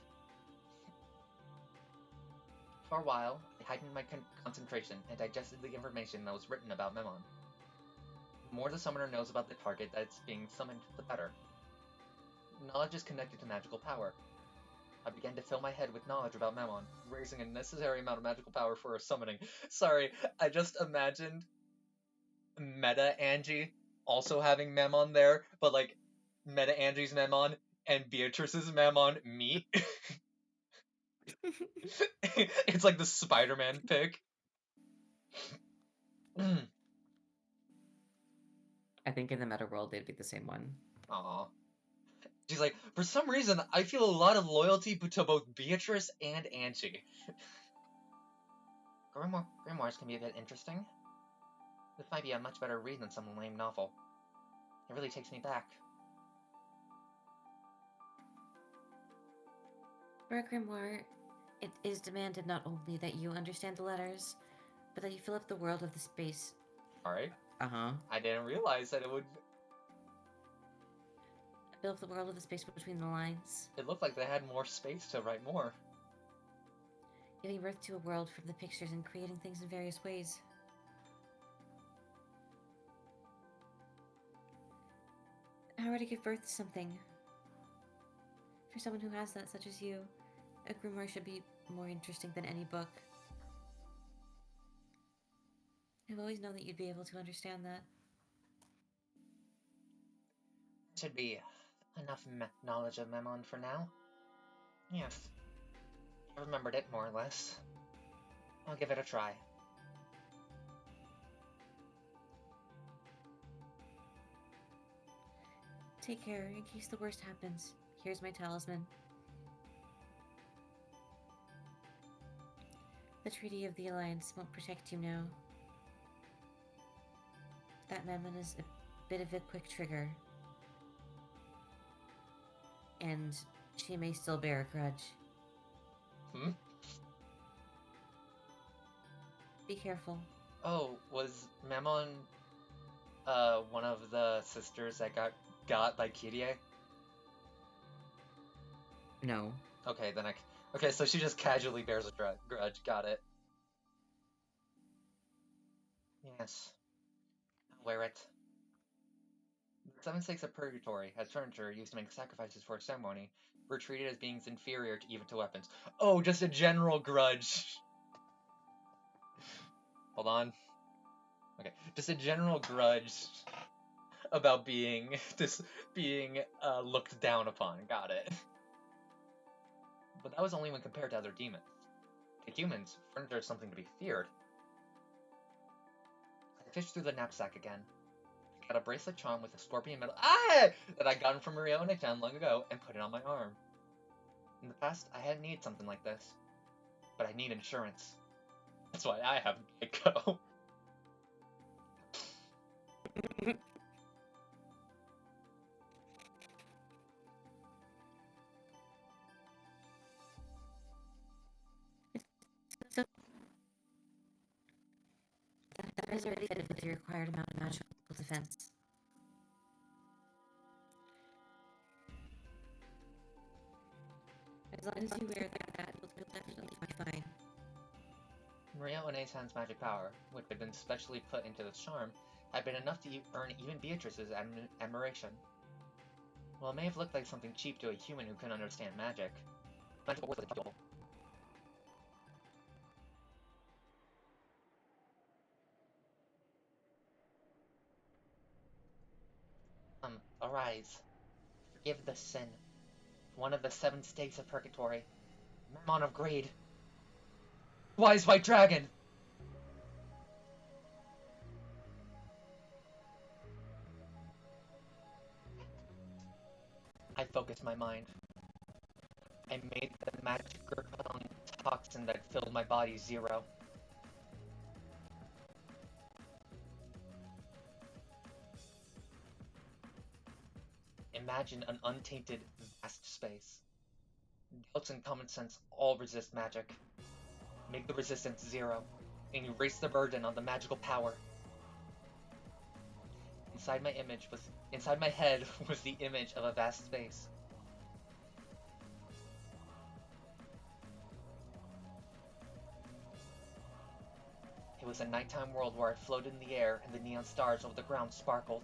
For a while, I heightened my concentration and digested the information that was written about Memon. The more the summoner knows about the target that's being summoned, the better. Knowledge is connected to magical power. I began to fill my head with knowledge about Memon, raising a necessary amount of magical power for a summoning. Sorry, I just imagined Meta Angie also having Memon there, but like Meta Angie's Memon and Beatrice's Memon meet. It's like the Spider-Man pick. I think in the meta world they'd be the same one. Aww. She's like, for some reason, I feel a lot of loyalty to both Beatrice and Angie. Grimoires can be a bit interesting. This might be a much better read than some lame novel. It really takes me back. For a grimoire, it is demanded not only that you understand the letters, but that you fill up the world of the space. Alright. Uh-huh. I didn't realize that it would... Fill up the world of the space between the lines. It looked like they had more space to write more. Giving birth to a world from the pictures and creating things in various ways. How to give birth to something. For someone who has that, such as you, a grimoire should be more interesting than any book. I've always known that you'd be able to understand that. Should be enough knowledge of Memon for now. Yes. I remembered it more or less. I'll give it a try. Take care, in case the worst happens. Here's my talisman. The Treaty of the Alliance won't protect you now. That Memon is a bit of a quick trigger. And she may still bear a grudge. Hmm? Be careful. Oh, was Memon one of the sisters that got by Kirie? No. Okay, then okay, so she just casually bears a grudge. Got it. Yes. I'll wear it. The 7 stakes of Purgatory, as furniture used to make sacrifices for a ceremony, were treated as beings inferior even to weapons. Oh, just a general grudge. Hold on. Okay, just a general grudge about being looked down upon. Got it. But that was only when compared to other demons. To humans, furniture is something to be feared. I fished through the knapsack again. I got a bracelet charm with a scorpion metal that I got from Maria One-chan long ago and put it on my arm. In the past, I hadn't needed something like this. But I need insurance. That's why I have Gecko. So, that is already fitted with the required amount of magical defense. As long as you wear that, you'll definitely be fine. Maria One-chan's magic power, which had been specially put into this charm, had been enough to earn even Beatrice's admiration. While it may have looked like something cheap to a human who couldn't understand magic, magic was valuable. Arise. Forgive the sin. One of the 7 stakes of Purgatory. Memon of Greed. Wise White Dragon! I focused my mind. I made the magic-repelling toxin that filled my body zero. Imagine an untainted, vast space. Doubts and common sense all resist magic. Make the resistance zero, and erase the burden on the magical power. Inside my head was the image of a vast space. It was a nighttime world where I floated in the air and the neon stars over the ground sparkled.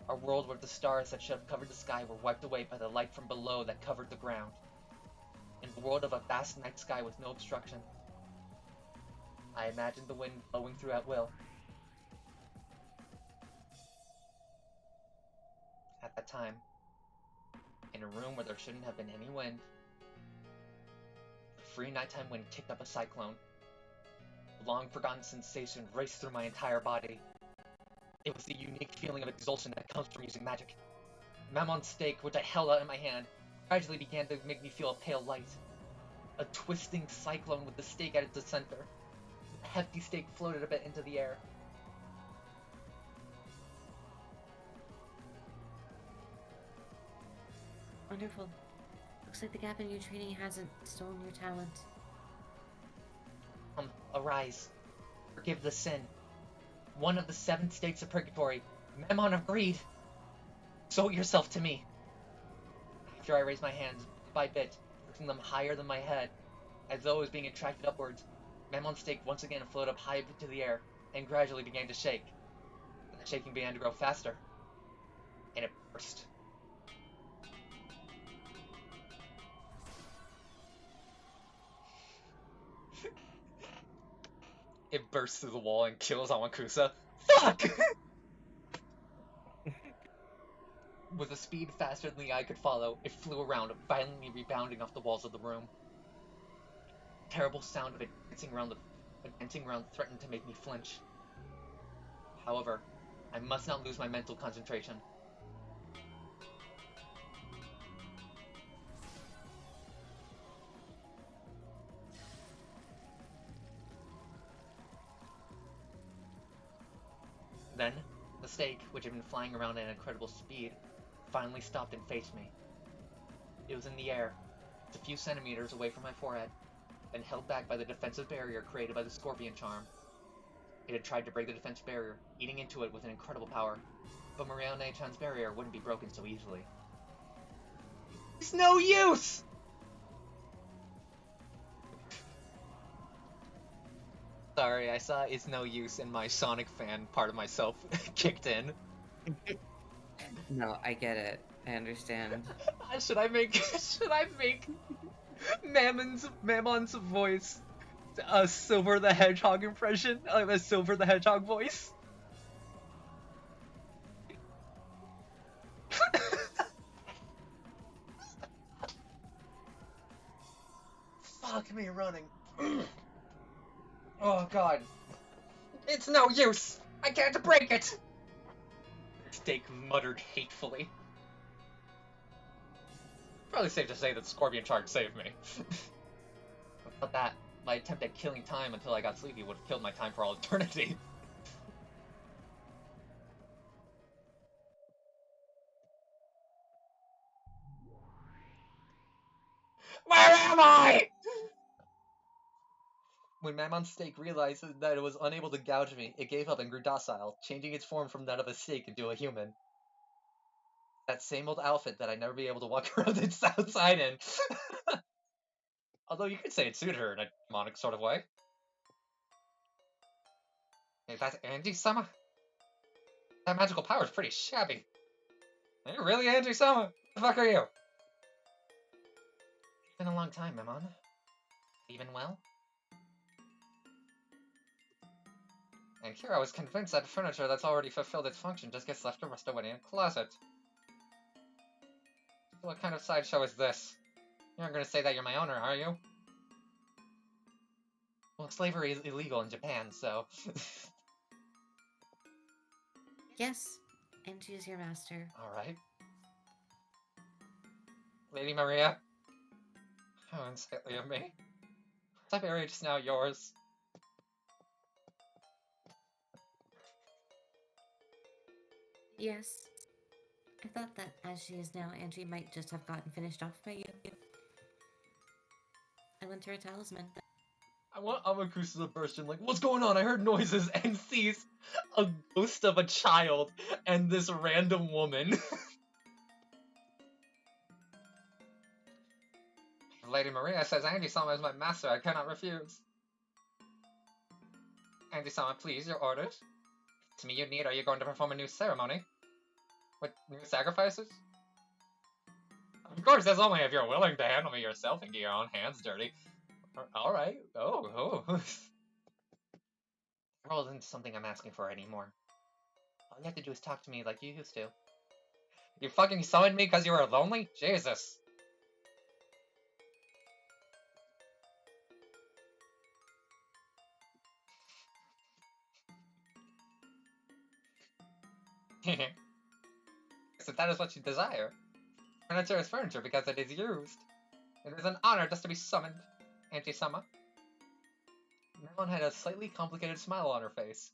A world where the stars that should have covered the sky were wiped away by the light from below that covered the ground. In the world of a vast night sky with no obstruction. I imagined the wind blowing through at will. At that time, in a room where there shouldn't have been any wind, the free nighttime wind kicked up a cyclone. A long-forgotten sensation raced through my entire body. It was the unique feeling of exultation that comes from using magic. Mammon's stake, which I held out in my hand, gradually began to make me feel a pale light. A twisting cyclone with the stake at its center. The hefty stake floated a bit into the air. Wonderful. Looks like the gap in your training hasn't stolen your talent. Arise. Forgive the sin. One of the 7 states of purgatory. Mammon of greed. Show yourself to me. After I raised my hands, bit by bit, lifting them higher than my head, as though it was being attracted upwards, Mammon's stake once again floated up high into the air, and gradually began to shake. The shaking began to grow faster, and it burst. It bursts through the wall and kills Amakusa. Fuck! With a speed faster than the eye could follow, it flew around, violently rebounding off the walls of the room. The terrible sound of it dancing around threatened to make me flinch. However, I must not lose my mental concentration. Then, the stake, which had been flying around at an incredible speed, finally stopped and faced me. It was in the air, just a few centimeters away from my forehead, and held back by the defensive barrier created by the scorpion charm. It had tried to break the defense barrier, eating into it with an incredible power, but Marianne-chan's barrier wouldn't be broken so easily. It's no use! Sorry, I saw "it's no use" and my Sonic fan part of myself kicked in. No, I get it. I understand. Should I make Mammon's voice a Silver the Hedgehog impression? A Silver the Hedgehog voice? Fuck me running. Oh god. It's no use! I can't break it! Stake muttered hatefully. Probably safe to say that Scorpion Charge saved me. Without that, my attempt at killing time until I got sleepy would have killed my time for all eternity. Where am I? When Mammon's stake realized that it was unable to gouge me, it gave up and grew docile, changing its form from that of a snake into a human. That same old outfit that I'd never be able to walk around outside in. Although you could say it suited her in a demonic sort of way. Hey, that's Angie-sama? That magical power is pretty shabby. Are you really Angie-sama? The fuck are you? It's been a long time, Mammon. Even well? And here I was convinced that furniture that's already fulfilled its function just gets left to rust away in a closet. What kind of sideshow is this? You aren't gonna say that you're my owner, are you? Well, slavery is illegal in Japan, so... Yes, and choose your master. Alright. Lady Maria? How unsightly of me. Siberia just now yours. Yes. I thought that as she is now, Angie might just have gotten finished off by you. I lent her a talisman. I want Amakusa to burst in like, what's going on? I heard noises and sees a ghost of a child and this random woman. Lady Maria says Angie-sama is my master. I cannot refuse. Angie-sama, please, your orders. To me you need, are you going to perform a new ceremony? With new sacrifices? Of course, that's only if you're willing to handle me yourself and get your own hands dirty. Alright. Oh. The role isn't something I'm asking for anymore. All you have to do is talk to me like you used to. You fucking summoned me because you were lonely? Jesus. So that is what you desire. Furniture is furniture because it is used. It is an honor just to be summoned, Angie-sama. Marilyn had a slightly complicated smile on her face.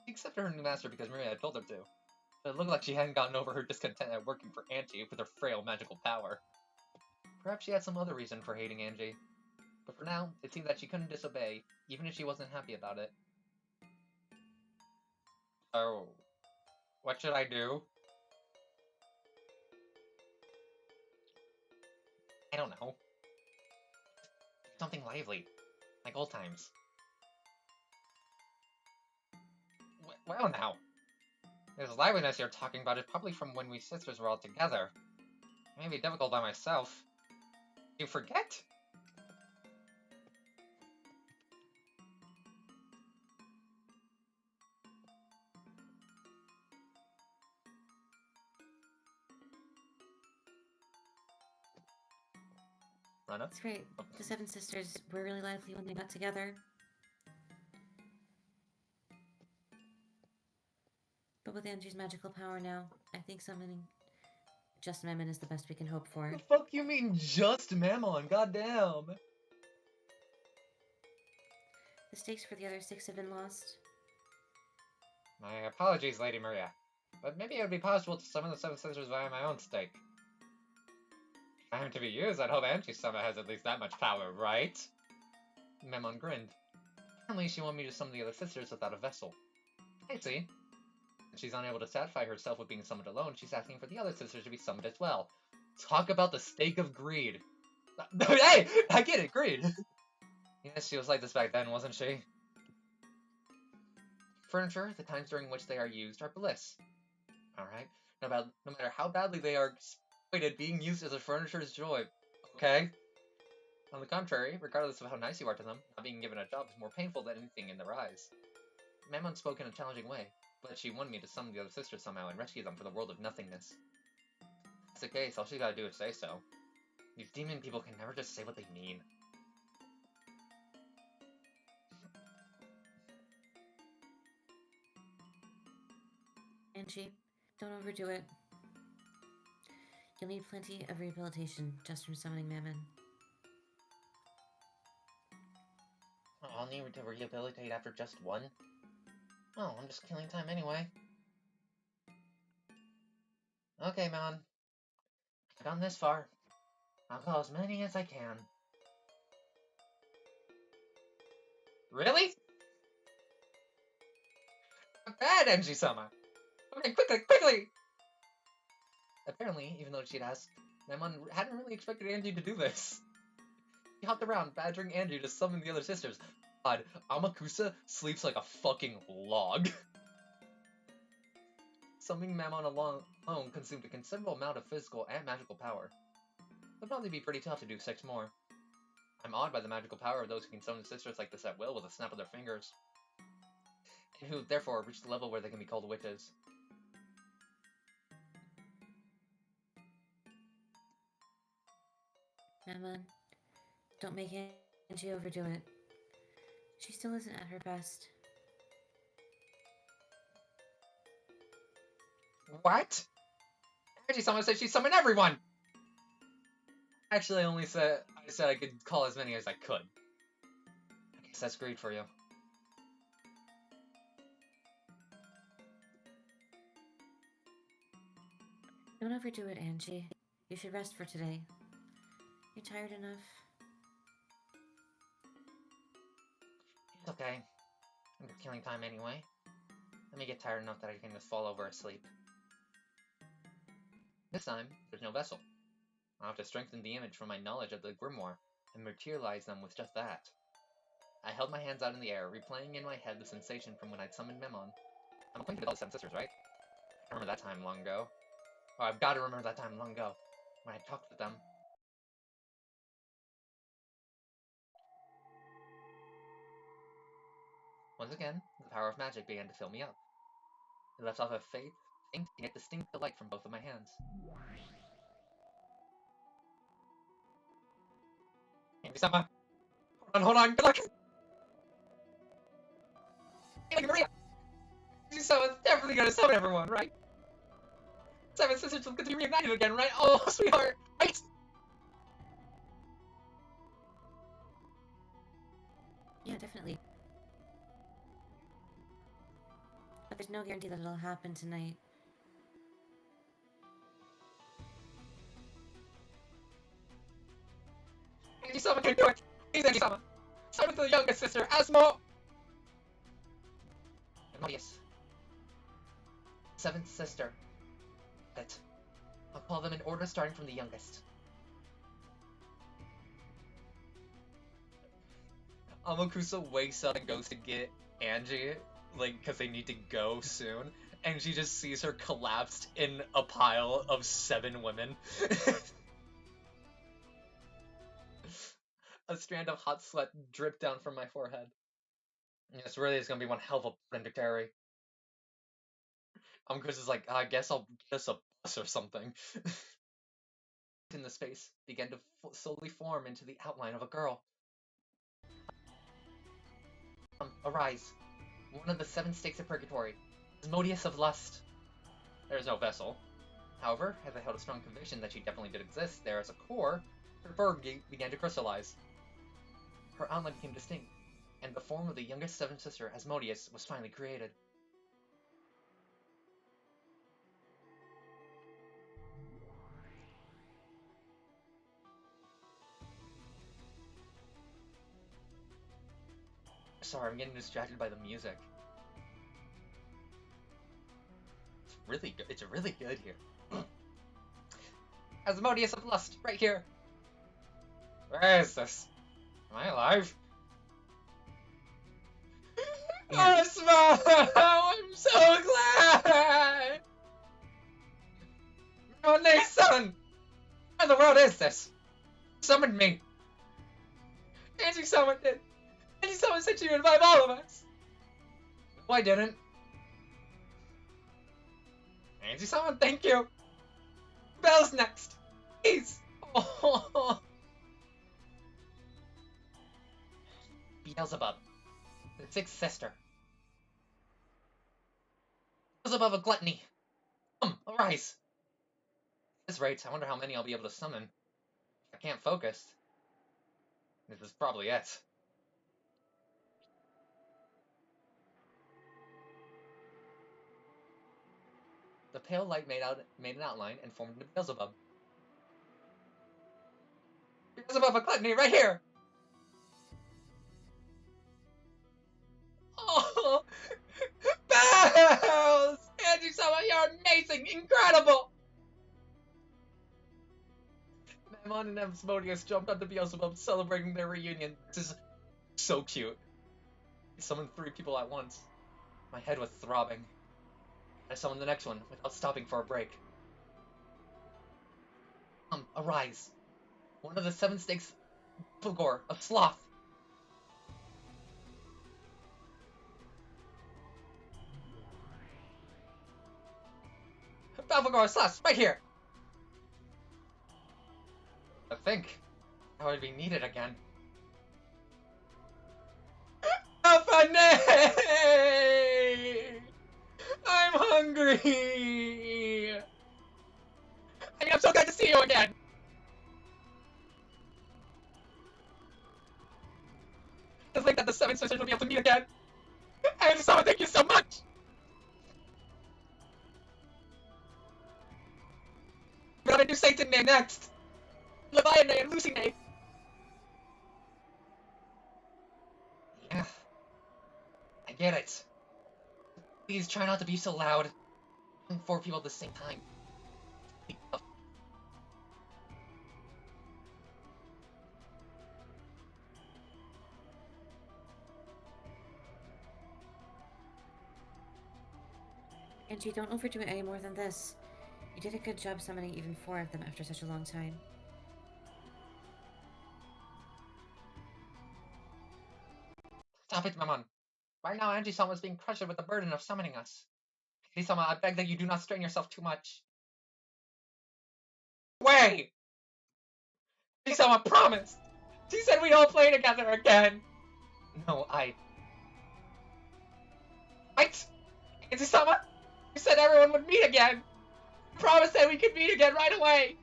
She accepted her new master because Maria had told her to. But it looked like she hadn't gotten over her discontent at working for Angie with her frail magical power. Perhaps she had some other reason for hating Angie. But for now, it seemed that she couldn't disobey, even if she wasn't happy about it. So, what should I do? I don't know. Something lively, like old times. Well now, this liveliness you're talking about is probably from when we sisters were all together. It may be difficult by myself. You forget? Rana? That's right. The Seven Sisters were really lively when they got together. But with Angie's magical power now, I think summoning just Mammon is the best we can hope for. The fuck you mean just Mammon? Goddamn. The stakes for the other 6 have been lost. My apologies, Lady Maria. But maybe it would be possible to summon the Seven Sisters via my own stake. If I am to be used, I'd hope Angie-sama has at least that much power, right? Mammon grinned. Apparently she wanted me to summon the other sisters without a vessel. I see. If she's unable to satisfy herself with being summoned alone, she's asking for the other sisters to be summoned as well. Talk about the stake of greed. Hey! I get it, greed! Yes, she was like this back then, wasn't she? Furniture, the times during which they are used, are bliss. Alright? No matter how badly they are exploited, being used as a furniture is joy. Okay? On the contrary, regardless of how nice you are to them, not being given a job is more painful than anything in their eyes. Mammon spoke in a challenging way, but she wanted me to summon the other sisters somehow and rescue them from the world of nothingness. If that's the case, all she gotta do is say so. These demon people can never just say what they mean. Angie, don't overdo it. You'll need plenty of rehabilitation just from summoning Mammon. I'll need to rehabilitate after just one? Oh, I'm just killing time anyway. Okay, man. I've gone this far. I'll call as many as I can. Really? Not bad, Angie-sama! Okay, quickly! Apparently, even though she'd asked, Mammon hadn't really expected Angie to do this. He hopped around, badgering Angie to summon the other sisters. God, Amakusa sleeps like a fucking log. Summoning Mammon alone consumed a considerable amount of physical and magical power. It would probably be pretty tough to do 6 more. I'm awed by the magical power of those who can summon sisters like this at will with a snap of their fingers, and who therefore reach the level where they can be called witches. Mammon, don't make Angie overdo it. She still isn't at her best. What? Angie-sama said she summoned everyone! Actually, I said I could call as many as I could. I guess that's great for you. Don't overdo it, Angie. You should rest for today. You're tired enough. It's okay. I'm just killing time anyway. Let me get tired enough that I can just fall over asleep. This time, there's no vessel. I'll have to strengthen the image from my knowledge of the grimoire and materialize them with just that. I held my hands out in the air, replaying in my head the sensation from when I'd summoned Memon. I'm acquainted with all the Seven Sisters, right? I remember that time long ago. Oh, I've got to remember that time long ago, when I talked with them. Once again, the power of magic began to fill me up. It left off a faint yet distinct delight from both of my hands. Andy-sama! Hold on, good luck! Hey, Maria! Andy-sama's definitely gonna summon everyone, right? Seven Sisters will get to be reunited again, right? Oh, sweetheart! Right? Yeah, definitely. But there's no guarantee that it'll happen tonight. Andy-sama can do it! Please, Andy-sama! Summon the youngest sister, Asmo! Emodius. Seventh sister. It. I'll call them in order starting from the youngest. Amakusa wakes up and goes to get Angie, like, because they need to go soon, and she just sees her collapsed in a pile of 7 women. A strand of hot sweat dripped down from my forehead. This really is gonna be one hell of a burden to carry. Amakusa's like, I guess I'll get us a bus or something. In the space began to slowly form into the outline of a girl. Arise. One of the 7 stakes of purgatory. Asmodeus of Lust. There is no vessel. However, as I held a strong conviction that she definitely did exist there as a core, her fur began to crystallize. Her outline became distinct, and the form of the youngest 7th sister, Asmodeus, was finally created. Sorry, I'm getting distracted by the music. It's really good. It's really good here. Asmodeus of Lust, right here. Where is this? Am I alive? Yeah. Asmo! I'm so glad! Oh, Nathan! Where in the world is this? Summoned me. Angie summoned it. Angie summoned said she would revive all of us. No, I didn't. Angie summoned, thank you. Belle's next. Please. Oh. Beelzebub. The 6th sister. Beelzebub of Gluttony. Arise. At this rate, I wonder how many I'll be able to summon. I can't focus. This is probably it. The pale light made an outline and formed into Beelzebub. Beelzebub of Gluttony, right here! Oh! Bells! Angie-sama, you're amazing! Incredible! Memon and Asmodeus jumped onto Beelzebub, celebrating their reunion. This is so cute. I summoned 3 people at once. My head was throbbing. I summoned the next one without stopping for a break. Arise. One of the 7 stakes, Fulgor of Sloth. Fulgor of Sloth, right here. I think I would be needed again. Alpha I'm hungry! I'm so glad to see you again! and sisters will be able to meet again. And so thank you so much! We're gonna do Satan Day next! Leviathan Day and Lucy Day! Yeah, I get it. Please try not to be so loud. I'm 4 people at the same time. Angie, don't overdo it any more than this. You did a good job summoning even 4 of them after such a long time. Stop it, Maman. Right now, Angie-sama is being crushed with the burden of summoning us. Angie-sama, I beg that you do not strain yourself too much. Wait! Angie-sama promised! She said we'd all play together again! No, Right? Angie-sama? You said everyone would meet again! You promised that we could meet again right away!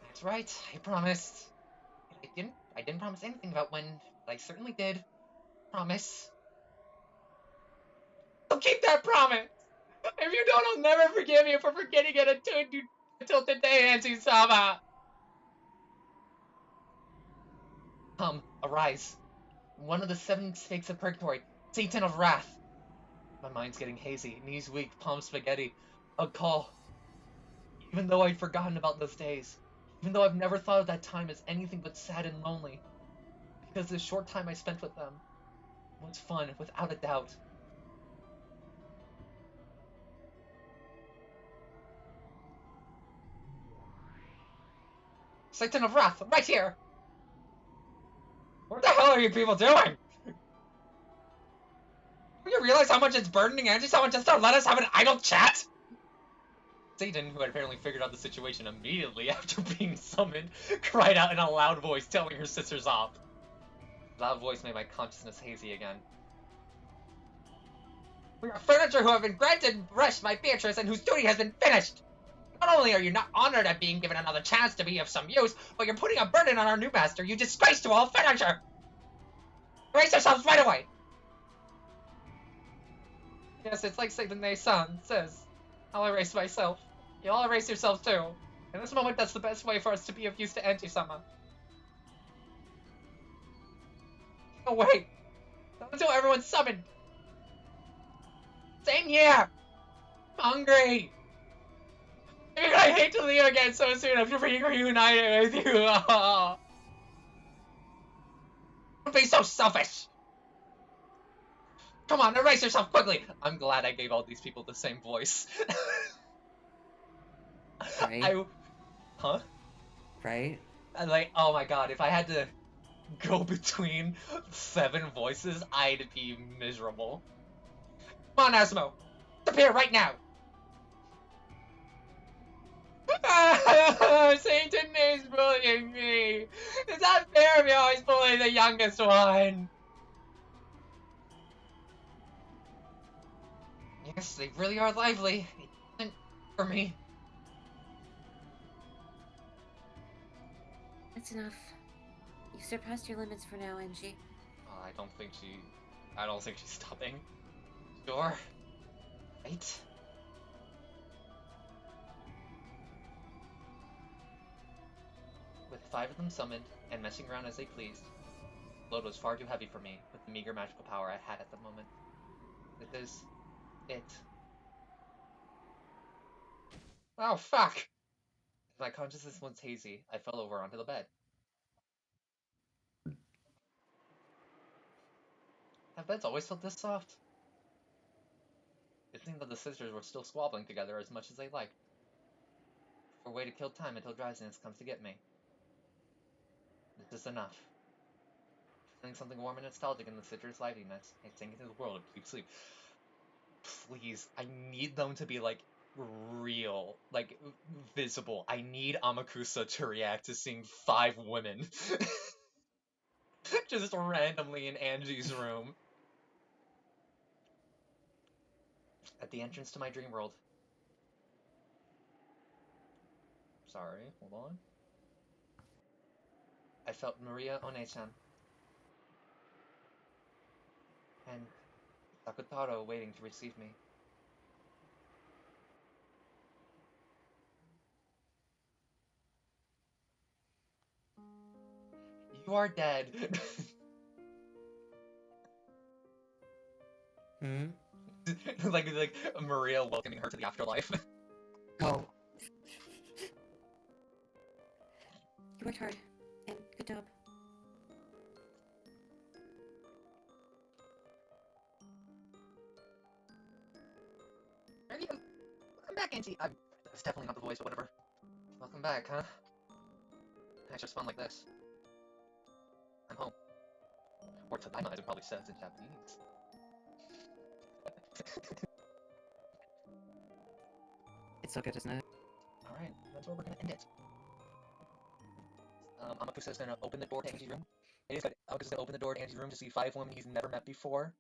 That's right, I promised. I didn't promise anything about when, but I certainly did. Promise. I'll keep that promise! If you don't, I'll never forgive you for forgetting it until today, Angie-sama! Come, arise. One of the 7 snakes of purgatory, Satan of wrath. My mind's getting hazy, knees weak, palms spaghetti. A call. Even though I'd forgotten about those days. Even though I've never thought of that time as anything but sad and lonely. Because the short time I spent with them was fun, without a doubt. Satan of wrath, right here! What the hell are you people doing? Do you realize how much it's burdening Angie someone just to let us have an idle chat? Satan, who had apparently figured out the situation immediately after being summoned, cried out in a loud voice, telling her sisters off. The loud voice made my consciousness hazy again. We are furniture who have been granted rest by Beatrice and whose duty has been finished! Not only are you not honored at being given another chance to be of some use, but you're putting a burden on our new master, you disgrace to all furniture! Erase yourselves right away! Yes, it's like Satan-san says. I'll erase myself. You all erase yourselves too. In this moment, that's the best way for us to be of use to Angie-sama. No, wait! Not until everyone's summoned! Same here! I'm hungry! I hate to leave again so soon after being reunited with you! Don't be so selfish! Come on, erase yourself quickly! I'm glad I gave all these people the same voice. Right? Huh? Right? Like, oh my god, if I had to go between 7 voices, I'd be miserable. Come on, Asmo! Disappear right now! Satan is bullying me! It's not fair if you always bully the youngest one! Yes, they really are lively. It isn't for me. That's enough. You've surpassed your limits for now, Angie. I don't think she's stopping. Sure. Right? With 5 of them summoned, and messing around as they pleased, the load was far too heavy for me, with the meager magical power I had at the moment. This is... it. Oh, fuck! My consciousness was hazy. I fell over onto the bed. Have beds always felt this soft? It seemed that the sisters were still squabbling together as much as they liked. For a way to kill time until drowsiness comes to get me. This is enough. Feeling something warm and nostalgic in the sisters' liveliness, I sank into the world of deep sleep. Please, I need them to be, like, real. Like, visible. I need Amakusa to react to seeing 5 women. Just randomly in Angie's room. At the entrance to my dream world. Sorry, hold on. I felt Maria One-chan and Takutaro waiting to receive me. You are dead. like Maria welcoming her to the afterlife. Oh. You worked hard, and good job. I'm back, Auntie. That's definitely not the voice, but whatever. Welcome back, huh? It's just fun like this. I'm home. Or Tadaima, as it probably says in Japanese. It's so good, isn't it? Alright, that's where we're gonna end it. Amakusa's gonna open the door to Angie's room. It is good. Amakusa's gonna open the door to Angie's room to see 5 women he's never met before.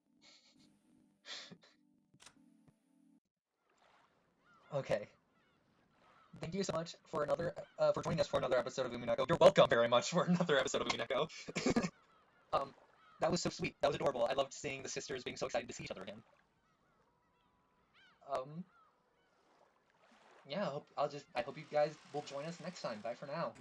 Okay. Thank you so much for for joining us for another episode of Umineko. You're welcome very much for another episode of Umineko. That was so sweet. That was adorable. I loved seeing the sisters being so excited to see each other again. Yeah, I hope you guys will join us next time. Bye for now.